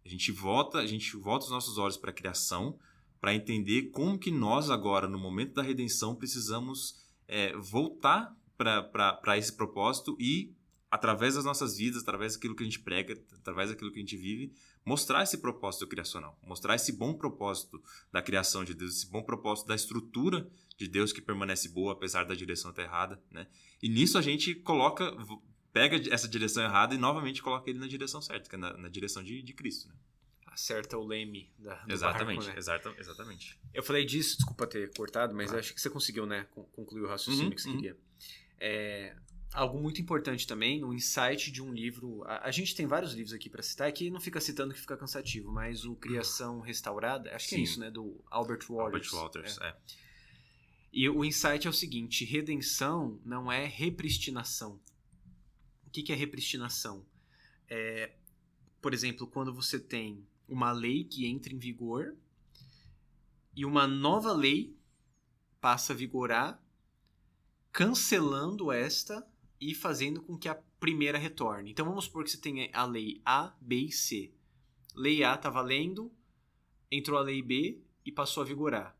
A gente volta os nossos olhos para a criação para entender como que nós agora, no momento da redenção, precisamos voltar para esse propósito e, através das nossas vidas, através daquilo que a gente prega, através daquilo que a gente vive, mostrar esse propósito criacional, mostrar esse bom propósito da criação de Deus, esse bom propósito da estrutura de Deus que permanece boa apesar da direção estar errada, né? E nisso a gente pega essa direção errada e novamente coloca ele na direção certa, que é na direção de Cristo, né? Acerta o leme do Exatamente, barco, né? Exatamente. Eu falei disso, desculpa ter cortado, mas acho que você conseguiu, né, concluir o raciocínio que você queria. Algo muito importante também, um insight de um livro. A gente tem vários livros aqui para citar, que não fica citando que fica cansativo, mas o Criação Restaurada, acho que é isso, né, do Albert Waters. E o insight é o seguinte: redenção não é repristinação. O que é repristinação? Por exemplo, quando você tem uma lei que entra em vigor e uma nova lei passa a vigorar, cancelando esta e fazendo com que a primeira retorne. Então vamos supor que você tem a lei A, B e C. Lei A está valendo, entrou a lei B e passou a vigorar.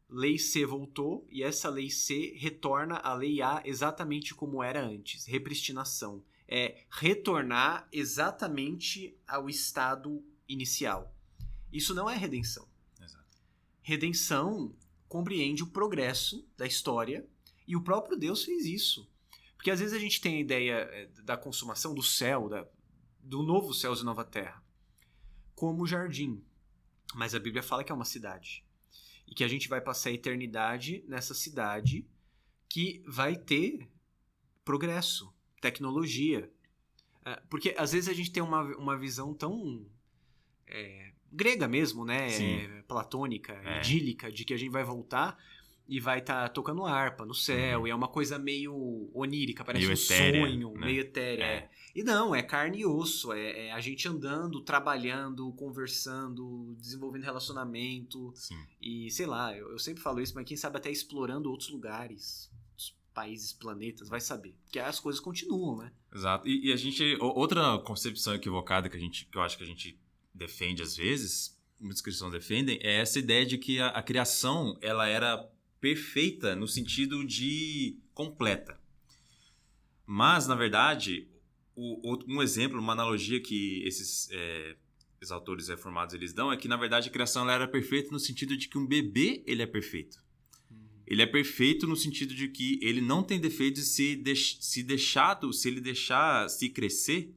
Lei C voltou e essa lei C retorna à lei A exatamente como era antes. Repristinação. É retornar exatamente ao estado inicial. Isso não é redenção. Exato. Redenção compreende o progresso da história e o próprio Deus fez isso. Porque às vezes a gente tem a ideia da consumação do céu, do novo céu e nova terra, como jardim. Mas a Bíblia fala que é uma cidade. E que a gente vai passar a eternidade nessa cidade que vai ter progresso, tecnologia. Porque às vezes a gente tem uma visão tão grega mesmo, né? Platônica, idílica, de que a gente vai voltar e vai estar tocando harpa no céu, e é uma coisa meio onírica, parece meio etérea, sonho, né? Meio etérea. E não, é carne e osso, é a gente andando, trabalhando, conversando, desenvolvendo relacionamento. Sim. E sei lá, eu sempre falo isso, mas quem sabe até explorando outros lugares, países, planetas, vai saber. Porque as coisas continuam, né? Exato. E a gente... Outra concepção equivocada que eu acho que a gente defende às vezes, muitos cristãos defendem, é essa ideia de que a criação, ela era perfeita no sentido de completa. Mas, na verdade, um exemplo, uma analogia que esses autores reformados eles dão é que, na verdade, a criação ela era perfeita no sentido de que um bebê ele é perfeito. Ele é perfeito no sentido de que ele não tem defeitos e se ele deixar se crescer,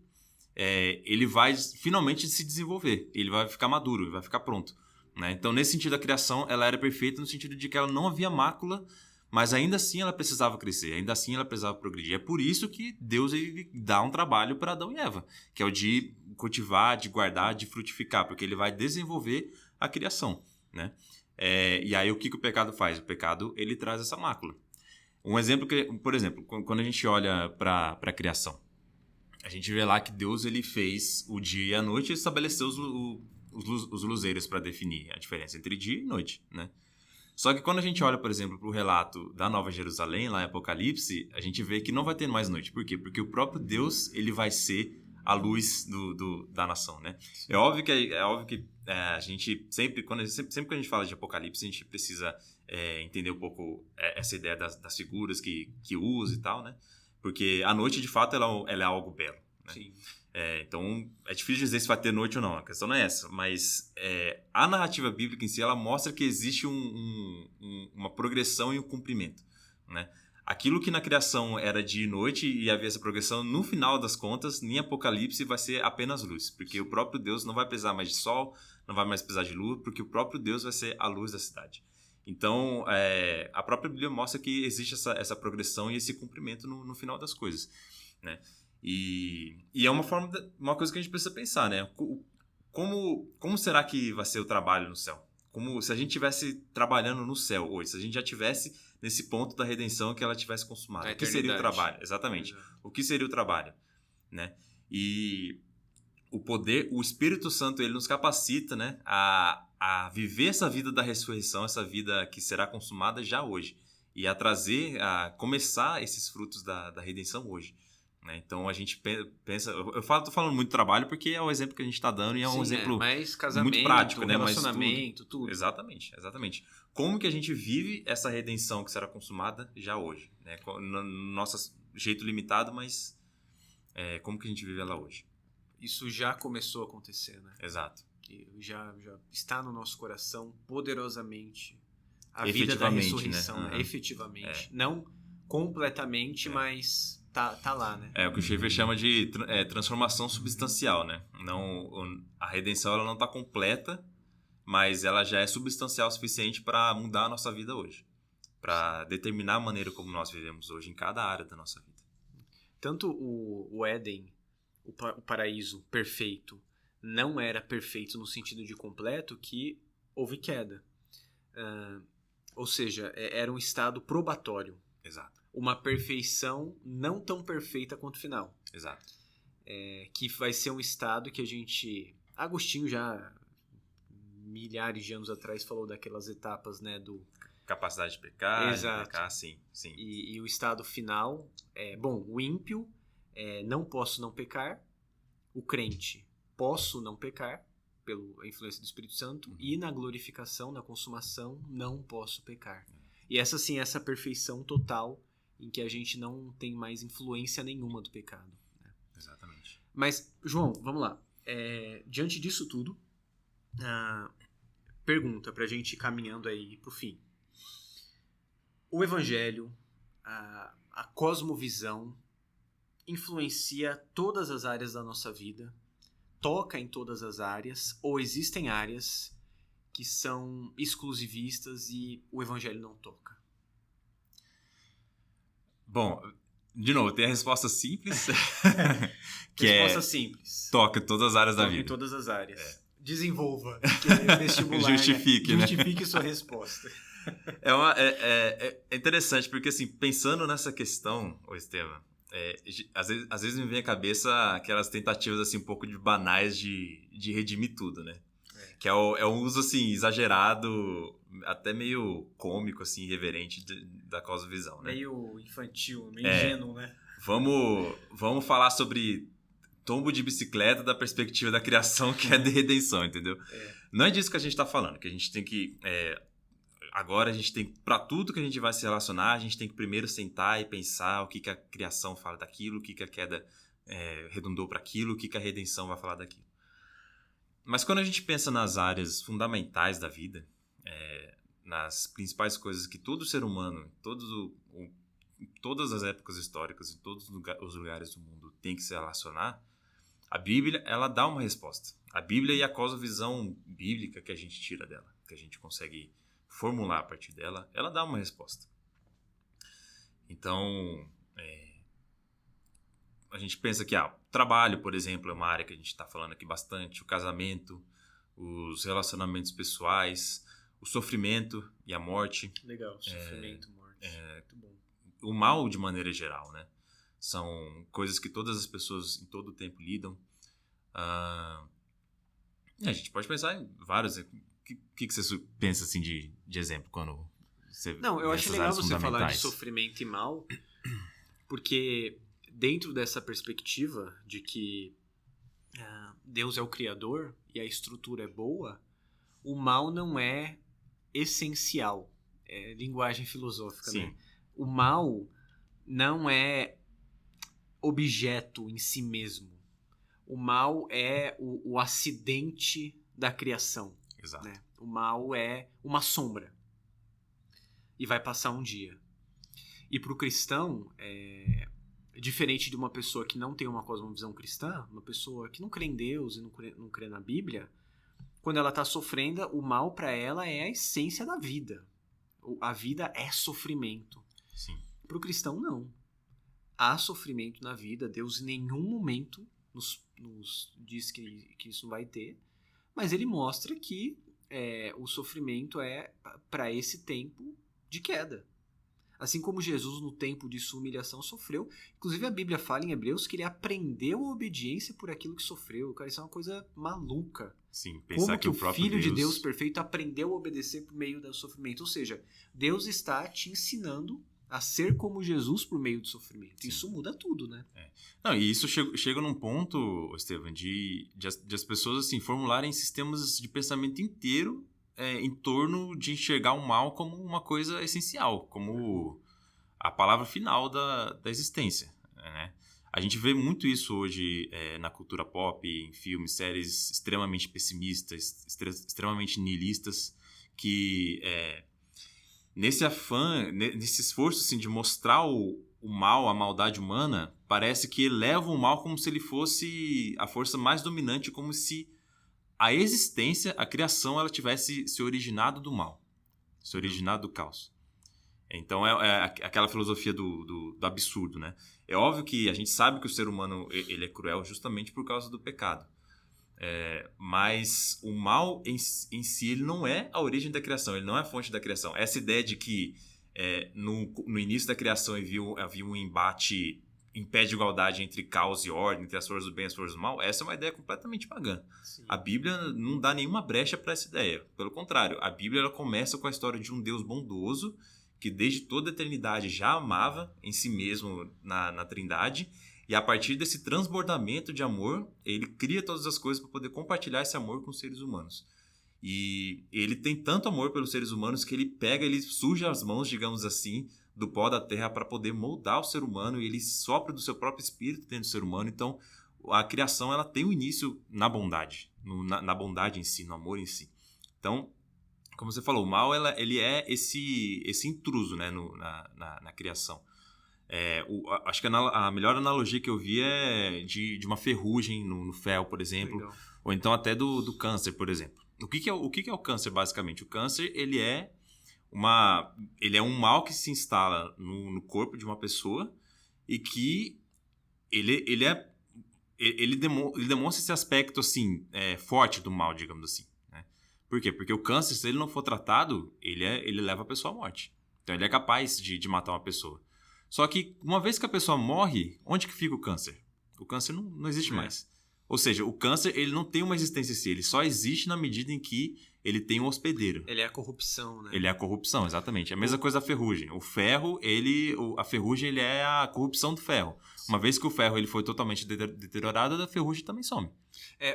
ele vai finalmente se desenvolver. Ele vai ficar maduro, ele vai ficar pronto. Né? Então, nesse sentido, a criação ela era perfeita no sentido de que ela não havia mácula, mas ainda assim ela precisava crescer, ainda assim ela precisava progredir. É por isso que Deus ele dá um trabalho para Adão e Eva, que é o de cultivar, de guardar, de frutificar, porque ele vai desenvolver a criação. Né? E aí o que o pecado faz? O pecado ele traz essa mácula. Um exemplo, por exemplo, quando a gente olha para a criação, a gente vê lá que Deus ele fez o dia e a noite e estabeleceu os luzeiros para definir a diferença entre dia e noite, né? Só que quando a gente olha, por exemplo, para o relato da Nova Jerusalém, lá em Apocalipse, a gente vê que não vai ter mais noite. Por quê? Porque o próprio Deus ele vai ser a luz da nação, né? É óbvio que a gente sempre que a gente fala de Apocalipse, a gente precisa entender um pouco essa ideia das figuras que usa e tal, né? Porque a noite, de fato, ela é algo belo, né? Sim. Então, é difícil dizer se vai ter noite ou não, a questão não é essa, mas a narrativa bíblica em si, ela mostra que existe uma progressão e um cumprimento, né? Aquilo que na criação era dia e noite e havia essa progressão, no final das contas, em Apocalipse vai ser apenas luz, porque o próprio Deus não vai precisar mais de sol, não vai mais precisar de lua, porque o próprio Deus vai ser a luz da cidade. Então, a própria Bíblia mostra que existe essa progressão e esse cumprimento no final das coisas, né? E é uma coisa que a gente precisa pensar, né? Como será que vai ser o trabalho no céu? Como se a gente estivesse trabalhando no céu hoje, se a gente já estivesse nesse ponto da redenção que ela tivesse consumado. O que seria o trabalho? Exatamente. O que seria o trabalho? Né? E o poder, o Espírito Santo, ele nos capacita, né, a viver essa vida da ressurreição, essa vida que será consumada já hoje. E a começar esses frutos da redenção hoje. Né? Então a gente pensa. Tô falando muito de trabalho porque é o exemplo que a gente está dando e é um exemplo mas casamento, muito prático, né? Relacionamento, tudo. Exatamente. Como que a gente vive essa redenção que será consumada já hoje? Né? No nosso jeito limitado, mas como que a gente vive ela hoje? Isso já começou a acontecer, né? Exato. E já está no nosso coração poderosamente a vida da ressurreição, né? Efetivamente. Não completamente, mas tá lá, né? É o que o Schaeffer chama de transformação substancial, né? A redenção ela não está completa, mas ela já é substancial o suficiente para mudar a nossa vida hoje. Para determinar a maneira como nós vivemos hoje em cada área da nossa vida. Tanto o Éden, o paraíso perfeito, não era perfeito no sentido de completo que houve queda. Ou seja, era um estado probatório. Exato. Uma perfeição não tão perfeita quanto o final. Exato. Que vai ser um estado que a gente... Agostinho já, milhares de anos atrás, falou daquelas etapas, né, do... Capacidade de pecar. Exato. De pecar, sim. E o estado final o ímpio não posso não pecar, o crente posso não pecar, pela influência do Espírito Santo, e na glorificação, na consumação, não posso pecar. E essa sim é essa perfeição total em que a gente não tem mais influência nenhuma do pecado. Né? Exatamente. Mas, João, vamos lá. Diante disso tudo, pergunta pra gente ir caminhando aí pro fim. O Evangelho, a cosmovisão, influencia todas as áreas da nossa vida, toca em todas as áreas, ou existem áreas que são exclusivistas e o Evangelho não toca? Bom, de novo, tem a resposta simples. Resposta simples. Toca em todas as áreas da vida. Toca em todas as áreas. Desenvolva. Vestibular, Justifique, né? Justifique sua resposta. É interessante, porque assim, pensando nessa questão, Estevam, às vezes me vem à cabeça aquelas tentativas assim, um pouco banais de redimir tudo, né? Que é um uso assim, exagerado, até meio cômico, assim, irreverente da cosmovisão, né? Meio infantil, meio ingênuo, né? Vamos falar sobre tombo de bicicleta da perspectiva da criação, que é de redenção, entendeu? Não é disso que a gente está falando, que a gente tem que... Agora a gente tem, para tudo que a gente vai se relacionar, a gente tem que primeiro sentar e pensar o que a criação fala daquilo, o que a queda redundou para aquilo, o que a redenção vai falar daquilo. Mas quando a gente pensa nas áreas fundamentais da vida, nas principais coisas que todo ser humano, todas as épocas históricas, em todos os lugares do mundo tem que se relacionar, a Bíblia, ela dá uma resposta. A Bíblia e a cosmovisão bíblica que a gente tira dela, que a gente consegue formular a partir dela, ela dá uma resposta. Então, a gente pensa que o trabalho, por exemplo, é uma área que a gente está falando aqui bastante, o casamento, os relacionamentos pessoais, o sofrimento e a morte. Legal, sofrimento, morte. Muito bom. O mal de maneira geral, né? São coisas que todas as pessoas em todo o tempo lidam. A gente pode pensar em vários... O que você pensa assim de exemplo quando você... Não, eu acho legal você falar de sofrimento e mal, porque dentro dessa perspectiva de que Deus é o Criador e a estrutura é boa, o mal não é essencial. É linguagem filosófica, Sim. né? O mal não é objeto em si mesmo. O mal é o acidente da criação. Exato. Né? O mal é uma sombra. E vai passar um dia. E para o cristão, diferente de uma pessoa que não tem uma cosmovisão cristã, uma pessoa que não crê em Deus e não crê na Bíblia, quando ela está sofrendo, o mal para ela é a essência da vida. A vida é sofrimento. Sim. Para o cristão, não. Há sofrimento na vida. Deus em nenhum momento nos diz que isso não vai ter. Mas ele mostra que o sofrimento é para esse tempo de queda. Assim como Jesus, no tempo de sua humilhação, sofreu. Inclusive, a Bíblia fala em Hebreus que ele aprendeu a obediência por aquilo que sofreu. Cara, isso é uma coisa maluca. Sim, pensar Como que o próprio Filho de Deus perfeito aprendeu a obedecer por meio do sofrimento. Ou seja, Deus está te ensinando a ser como Jesus por meio do sofrimento. Sim. Isso muda tudo, né? Não, e isso chega num ponto, Estevam, de as pessoas assim, formularem sistemas de pensamento inteiro em torno de enxergar o mal como uma coisa essencial, como a palavra final da existência, né? A gente vê muito isso hoje na cultura pop, em filmes, séries extremamente pessimistas, extremamente nihilistas, que nesse afã, nesse esforço assim, de mostrar o mal, a maldade humana, parece que eleva o mal como se ele fosse a força mais dominante, como se a existência, a criação, ela tivesse se originado do mal, se originado do caos. Então é aquela filosofia do absurdo, né? É óbvio que a gente sabe que o ser humano ele é cruel justamente por causa do pecado. Mas o mal em si ele não é a origem da criação, ele não é a fonte da criação. Essa ideia de que no início da criação havia um embate em pé de igualdade entre caos e ordem, entre as forças do bem e as forças do mal, essa é uma ideia completamente pagã. Sim. A Bíblia não dá nenhuma brecha para essa ideia. Pelo contrário, a Bíblia ela começa com a história de um Deus bondoso que desde toda a eternidade já amava em si mesmo na Trindade, e a partir desse transbordamento de amor, ele cria todas as coisas para poder compartilhar esse amor com os seres humanos. E ele tem tanto amor pelos seres humanos que ele suja as mãos, digamos assim, do pó da terra para poder moldar o ser humano, e ele sopra do seu próprio espírito dentro do ser humano. Então, a criação ela tem um início na bondade, na bondade em si, no amor em si. Então, como você falou, o mal ele é esse intruso, né, na criação. Acho que a melhor analogia que eu vi é de uma ferrugem no fel, por exemplo. Legal. Ou então até do câncer, por exemplo. O que é o câncer, basicamente? O câncer ele é um mal que se instala no corpo de uma pessoa e que ele demonstra esse aspecto assim, forte do mal, digamos assim. Né? Por quê? Porque o câncer, se ele não for tratado, ele leva a pessoa à morte. Então ele é capaz de matar uma pessoa. Só que uma vez que a pessoa morre, onde que fica o câncer? O câncer não existe mais. Ou seja, o câncer ele não tem uma existência em si, ele só existe na medida em que ele tem um hospedeiro. Ele é a corrupção, né? Ele é a corrupção, exatamente. É a mesma coisa da ferrugem. O ferro, a ferrugem ele é a corrupção do ferro. Uma vez que o ferro ele foi totalmente deteriorado, a ferrugem também some.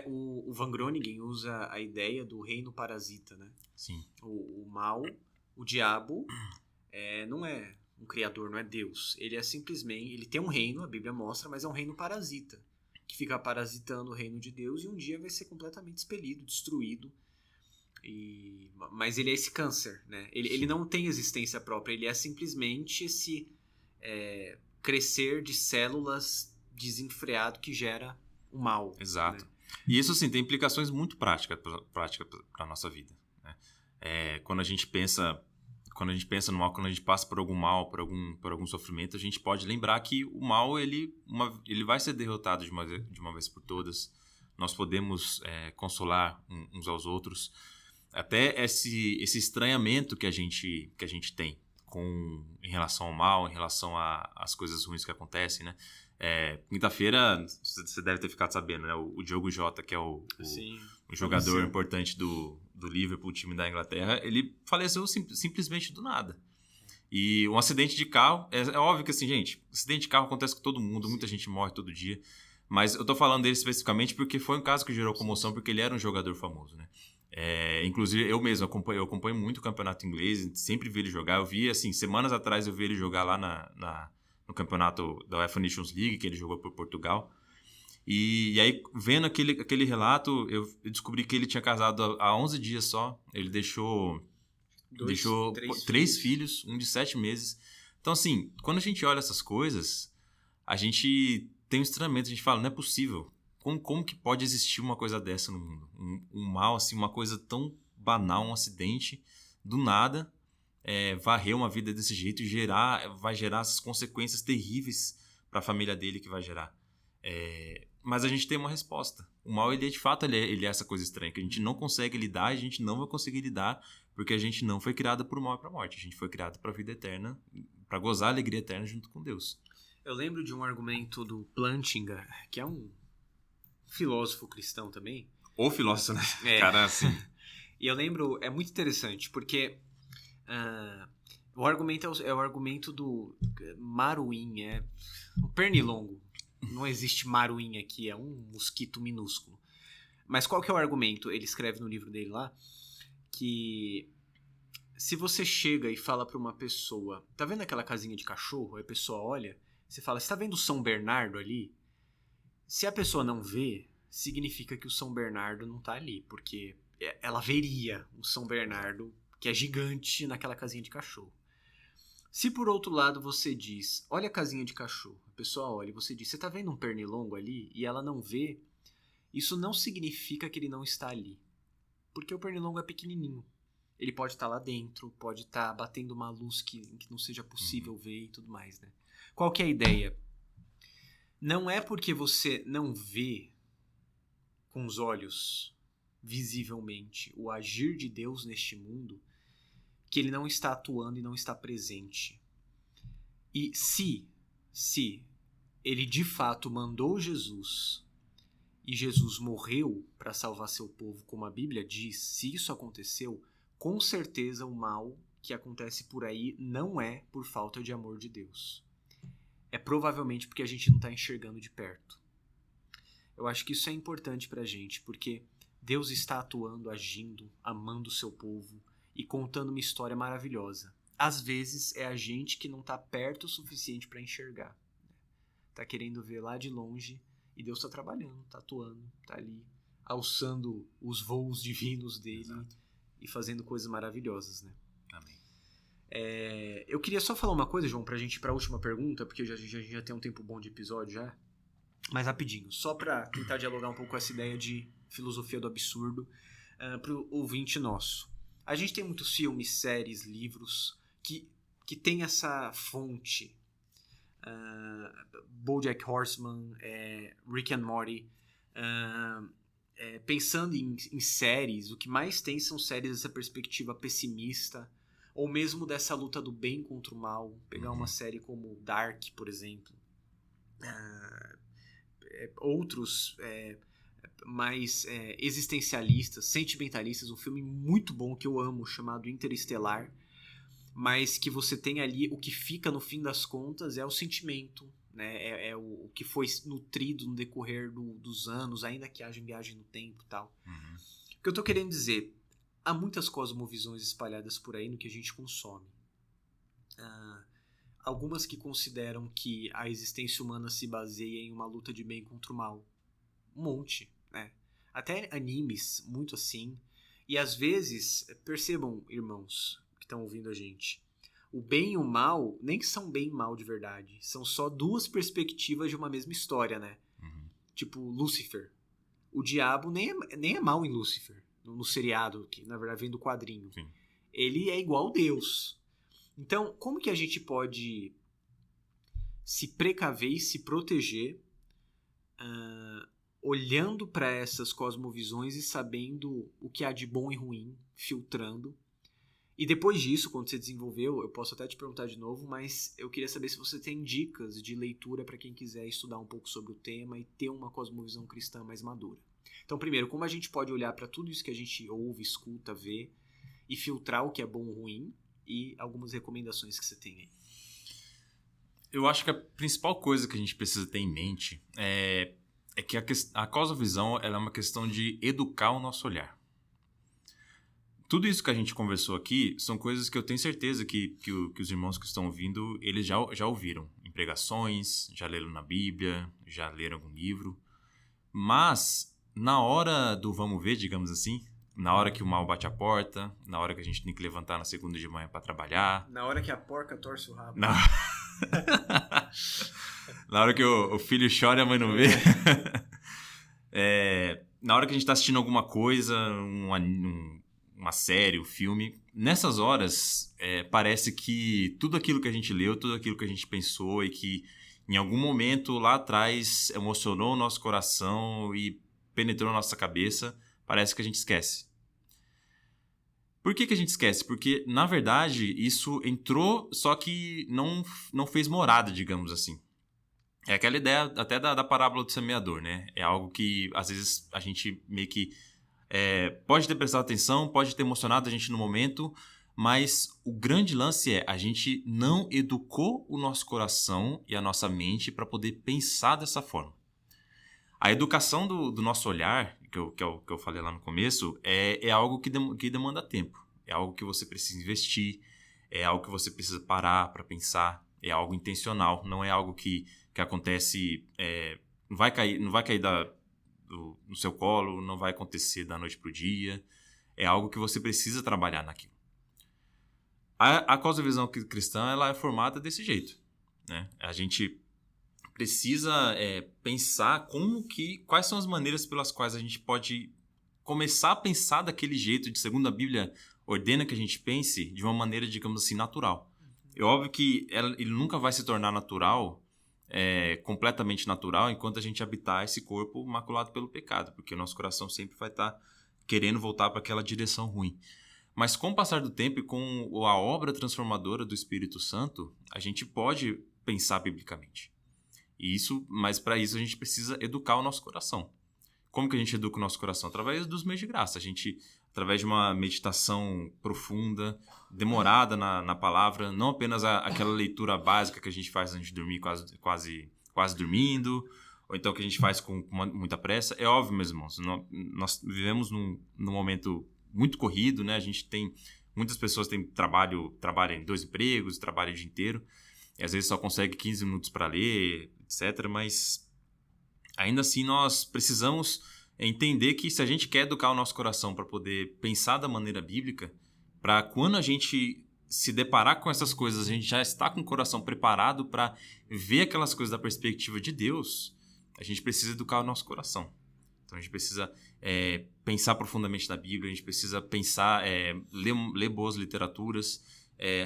O Van Groningen usa a ideia do reino parasita, né? Sim. O mal, o diabo, não é um criador, não é Deus. Ele é simplesmente... Ele tem um reino, a Bíblia mostra, mas é um reino parasita. Que fica parasitando o reino de Deus e um dia vai ser completamente expelido, destruído. Mas ele é esse câncer, né? Ele não tem existência própria, ele é simplesmente esse crescer de células desenfreado que gera o mal. Exato. Né? E isso, assim, tem implicações muito práticas para a nossa vida. Né? Quando a gente pensa no mal, quando a gente passa por algum mal, por algum sofrimento, a gente pode lembrar que o mal ele vai ser derrotado de uma vez por todas. Nós podemos consolar uns aos outros. Até esse estranhamento que a gente tem em relação ao mal, em relação às coisas ruins que acontecem, né? Quinta-feira, você deve ter ficado sabendo, né? O Diogo Jota, que é o jogador importante do Liverpool, time da Inglaterra, ele faleceu simplesmente do nada. E um acidente de carro, é óbvio que assim, gente, acidente de carro acontece com todo mundo, muita gente morre todo dia, mas eu tô falando dele especificamente porque foi um caso que gerou comoção, porque ele era um jogador famoso, né? Inclusive, eu mesmo acompanho muito o campeonato inglês, sempre vi ele jogar. Eu vi, assim, semanas atrás eu vi ele jogar lá no campeonato da UEFA Nations League, que ele jogou por Portugal. E aí, vendo aquele relato, eu descobri que ele tinha casado há 11 dias só. Ele deixou três filhos, um de 7 meses. Então, assim, quando a gente olha essas coisas, a gente tem um estranhamento, a gente fala, não é possível. Como que pode existir uma coisa dessa no mundo? Um mal, assim, uma coisa tão banal, um acidente, do nada, varrer uma vida desse jeito e vai gerar essas consequências terríveis para a família dele que vai gerar. Mas a gente tem uma resposta. O mal, ele de fato, ele é essa coisa estranha, que a gente não consegue lidar, a gente não vai conseguir lidar, porque a gente não foi criado para o mal e para a morte. A gente foi criado para a vida eterna, para gozar a alegria eterna junto com Deus. Eu lembro de um argumento do Plantinga, que é um filósofo cristão também. Ou filósofo, né? Cara, assim... E eu lembro, é muito interessante, porque o argumento é o argumento do maruim, o pernilongo. Não existe maruim aqui, é um mosquito minúsculo. Mas qual que é o argumento? Ele escreve no livro dele lá que se você chega e fala para uma pessoa, tá vendo aquela casinha de cachorro? Aí a pessoa olha, você fala, você tá vendo o São Bernardo ali? Se a pessoa não vê, significa que o São Bernardo não tá ali, porque ela veria o São Bernardo, que é gigante, naquela casinha de cachorro. Se por outro lado você diz, olha a casinha de cachorro, a pessoa olha e você diz, você tá vendo um pernilongo ali? E ela não vê, isso não significa que ele não está ali. Porque o pernilongo é pequenininho. Ele pode estar lá dentro, pode estar batendo uma luz que não seja possível ver e tudo mais, né? Qual que é a ideia? Não é porque você não vê com os olhos visivelmente o agir de Deus neste mundo que ele não está atuando e não está presente. E se ele de fato mandou Jesus e Jesus morreu para salvar seu povo, como a Bíblia diz, se isso aconteceu, com certeza o mal que acontece por aí não é por falta de amor de Deus. É provavelmente porque a gente não está enxergando de perto. Eu acho que isso é importante para a gente, porque Deus está atuando, agindo, amando o seu povo e contando uma história maravilhosa. Às vezes é a gente que não está perto o suficiente para enxergar. Está querendo ver lá de longe e Deus está trabalhando, está atuando, está ali, alçando os voos divinos dele. Exato. E fazendo coisas maravilhosas, né? Amém. Eu queria só falar uma coisa, João, pra gente ir pra última pergunta, porque já tem um tempo bom de episódio já. Mas rapidinho, só pra tentar dialogar um pouco com essa ideia de filosofia do absurdo pro ouvinte nosso. A gente tem muitos filmes, séries, livros que tem essa fonte. BoJack Horseman, Rick and Morty... pensando em séries, o que mais tem são séries dessa perspectiva pessimista, ou mesmo dessa luta do bem contra o mal. Pegar uma série como Dark, por exemplo. Outros mais existencialistas, sentimentalistas. Um filme muito bom que eu amo, chamado Interestelar, mas que você tem ali, o que fica no fim das contas é o sentimento, né? O que foi nutrido no decorrer dos anos, ainda que haja viagem no tempo e tal. O que eu tô querendo dizer, há muitas cosmovisões espalhadas por aí no que a gente consome. Algumas que consideram que a existência humana se baseia em uma luta de bem contra o mal. Um monte, né? Até animes, muito assim. E às vezes, percebam, irmãos que estão ouvindo a gente, o bem e o mal nem são bem e mal de verdade. São só duas perspectivas de uma mesma história, né? Tipo, Lúcifer. O diabo nem é mal em Lúcifer, no seriado, que na verdade vem do quadrinho. Sim. Ele é igual a Deus. Então, como que a gente pode se precaver e se proteger olhando para essas cosmovisões e sabendo o que há de bom e ruim, filtrando? E depois disso, quando você desenvolveu, eu posso até te perguntar de novo, mas eu queria saber se você tem dicas de leitura para quem quiser estudar um pouco sobre o tema e ter uma cosmovisão cristã mais madura. Então, primeiro, como a gente pode olhar para tudo isso que a gente ouve, escuta, vê e filtrar o que é bom ou ruim, e algumas recomendações que você tem aí? Eu acho que a principal coisa que a gente precisa ter em mente é que a cosmovisão ela é uma questão de educar o nosso olhar. Tudo isso que a gente conversou aqui são coisas que eu tenho certeza que os irmãos que estão ouvindo, eles já ouviram em pregações, já leram na Bíblia, já leram algum livro. Mas, na hora do vamos ver, digamos assim, na hora que o mal bate a porta, na hora que a gente tem que levantar na segunda de manhã para trabalhar. Na hora que a porca torce o rabo. Na hora que o filho chora e a mãe não vê. Na hora que a gente está assistindo alguma coisa, uma série, um filme, nessas horas parece que tudo aquilo que a gente leu, tudo aquilo que a gente pensou e que em algum momento lá atrás emocionou o nosso coração e penetrou a nossa cabeça, parece que a gente esquece. Por que a gente esquece? Porque, na verdade, isso entrou, só que não fez morada, digamos assim. É aquela ideia até da parábola do semeador, né? É algo que, às vezes, a gente meio que pode ter prestado atenção, pode ter emocionado a gente no momento, mas o grande lance é a gente não educou o nosso coração e a nossa mente para poder pensar dessa forma. A educação do nosso olhar, que eu falei lá no começo, é algo que demanda tempo. É algo que você precisa investir, é algo que você precisa parar para pensar, é algo intencional, não é algo que acontece, não vai cair no seu colo, não vai acontecer da noite para o dia, é algo que você precisa trabalhar naquilo. A cosmovisão cristã ela é formada desse jeito, né? A gente precisa pensar quais são as maneiras pelas quais a gente pode começar a pensar daquele jeito, segundo a Bíblia ordena que a gente pense, de uma maneira, digamos assim, natural. É óbvio que ele nunca vai se tornar natural, completamente natural, enquanto a gente habitar esse corpo maculado pelo pecado, porque o nosso coração sempre vai estar querendo voltar para aquela direção ruim. Mas com o passar do tempo e com a obra transformadora do Espírito Santo, a gente pode pensar biblicamente. Mas para isso a gente precisa educar o nosso coração. Como que a gente educa o nosso coração? Através dos meios de graça. Através de uma meditação profunda, demorada na palavra, não apenas aquela leitura básica que a gente faz antes de dormir, quase dormindo, ou então que a gente faz com muita pressa. É óbvio, meus irmãos, nós vivemos num momento muito corrido, né? Muitas pessoas trabalham em 2 empregos, trabalham o dia inteiro, e às vezes só consegue 15 minutos para ler, etc. Mas ainda assim nós precisamos entender que se a gente quer educar o nosso coração para poder pensar da maneira bíblica, para quando a gente se deparar com essas coisas, a gente já está com o coração preparado para ver aquelas coisas da perspectiva de Deus, a gente precisa educar o nosso coração. Então a gente precisa pensar profundamente na Bíblia, a gente precisa pensar, ler boas literaturas,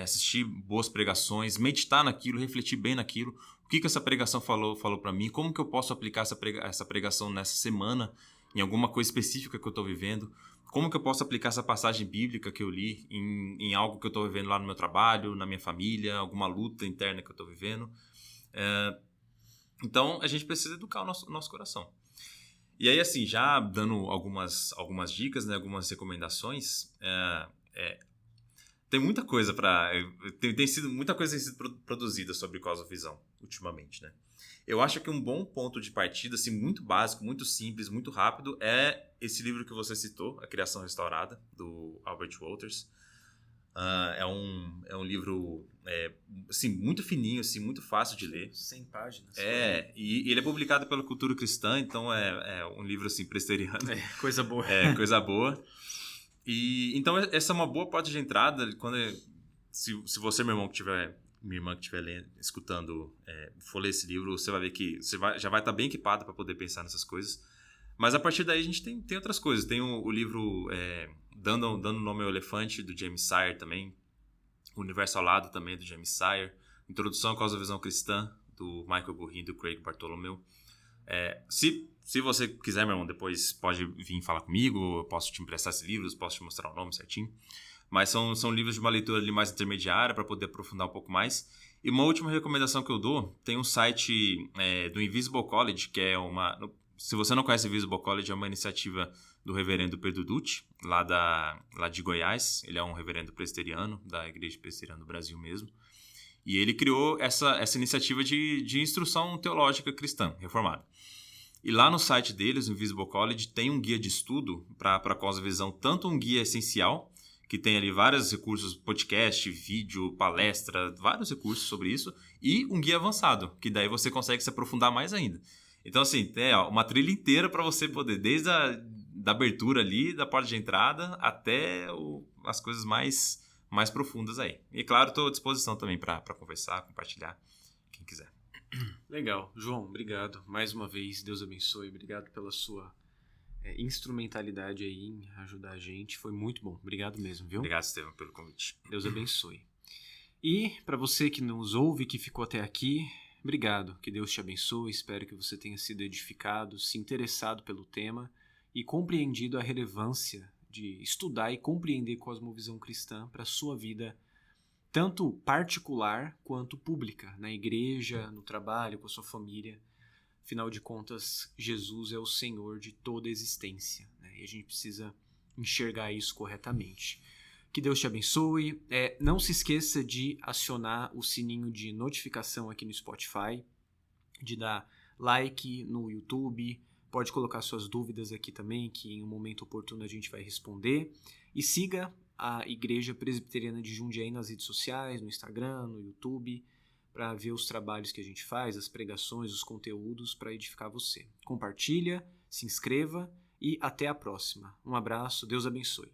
assistir boas pregações, meditar naquilo, refletir bem naquilo. O que essa pregação falou para mim? Como que eu posso aplicar essa pregação nessa semana, em alguma coisa específica que eu estou vivendo? Como que eu posso aplicar essa passagem bíblica que eu li em algo que eu estou vivendo lá no meu trabalho, na minha família, alguma luta interna que eu estou vivendo? Então, a gente precisa educar o nosso coração. E aí, assim, já dando algumas dicas, né, algumas recomendações, tem muita coisa muita coisa tem sido produzida sobre cosmovisão ultimamente, né? Eu acho que um bom ponto de partida, assim, muito básico, muito simples, muito rápido, é esse livro que você citou, A Criação Restaurada, do Albert Wolters. É um livro assim, muito fininho, assim, muito fácil de ler. 100 páginas. E ele é publicado pela Cultura Cristã, então é um livro assim, presteriano. Coisa boa. Coisa boa. E então essa é uma boa porta de entrada. Se você, minha irmã que estiver escutando, for ler esse livro, você vai ver que já vai estar bem equipado para poder pensar nessas coisas. Mas a partir daí a gente tem outras coisas. Tem o livro Dando Nome ao Elefante, do James Sire também. O Universo ao Lado também, do James Sire. Introdução à Cosmovisão Cristã, do Michael Burry e do Craig Bartholomew. Se você quiser, meu irmão, depois pode vir falar comigo, eu posso te emprestar esses livros, posso te mostrar o nome certinho. Mas são livros de uma leitura ali mais intermediária para poder aprofundar um pouco mais. E uma última recomendação que eu dou, tem um site do Invisible College, que é se você não conhece o Invisible College, é uma iniciativa do reverendo Pedro Dutti, lá de Goiás. Ele é um reverendo presbiteriano, da Igreja Presbiteriana do Brasil mesmo. E ele criou essa iniciativa de instrução teológica cristã, reformada. E lá no site deles, no Invisible College, tem um guia de estudo para a cosmovisão, tanto um guia essencial, que tem ali vários recursos, podcast, vídeo, palestra, vários recursos sobre isso, e um guia avançado, que daí você consegue se aprofundar mais ainda. Então, assim, tem uma trilha inteira para você poder, desde da abertura ali, da porta de entrada, até as coisas mais profundas aí. E, claro, estou à disposição também para conversar, compartilhar, quem quiser. Legal. João, obrigado. Mais uma vez, Deus abençoe. Obrigado pela sua instrumentalidade aí em ajudar a gente. Foi muito bom. Obrigado mesmo, viu? Obrigado, Estevam, pelo convite. Deus abençoe. E para você que nos ouve, que ficou até aqui, obrigado. Que Deus te abençoe. Espero que você tenha sido edificado, se interessado pelo tema e compreendido a relevância de estudar e compreender cosmovisão cristã para a sua vida, tanto particular quanto pública, na igreja, no trabalho, com a sua família. Afinal de contas, Jesus é o Senhor de toda a existência, né? E a gente precisa enxergar isso corretamente. Que Deus te abençoe. Não se esqueça de acionar o sininho de notificação aqui no Spotify, de dar like no YouTube. Pode colocar suas dúvidas aqui também, que em um momento oportuno a gente vai responder. E siga a Igreja Presbiteriana de Jundiaí nas redes sociais, no Instagram, no YouTube, para ver os trabalhos que a gente faz, as pregações, os conteúdos para edificar você. Compartilha, se inscreva e até a próxima. Um abraço, Deus abençoe.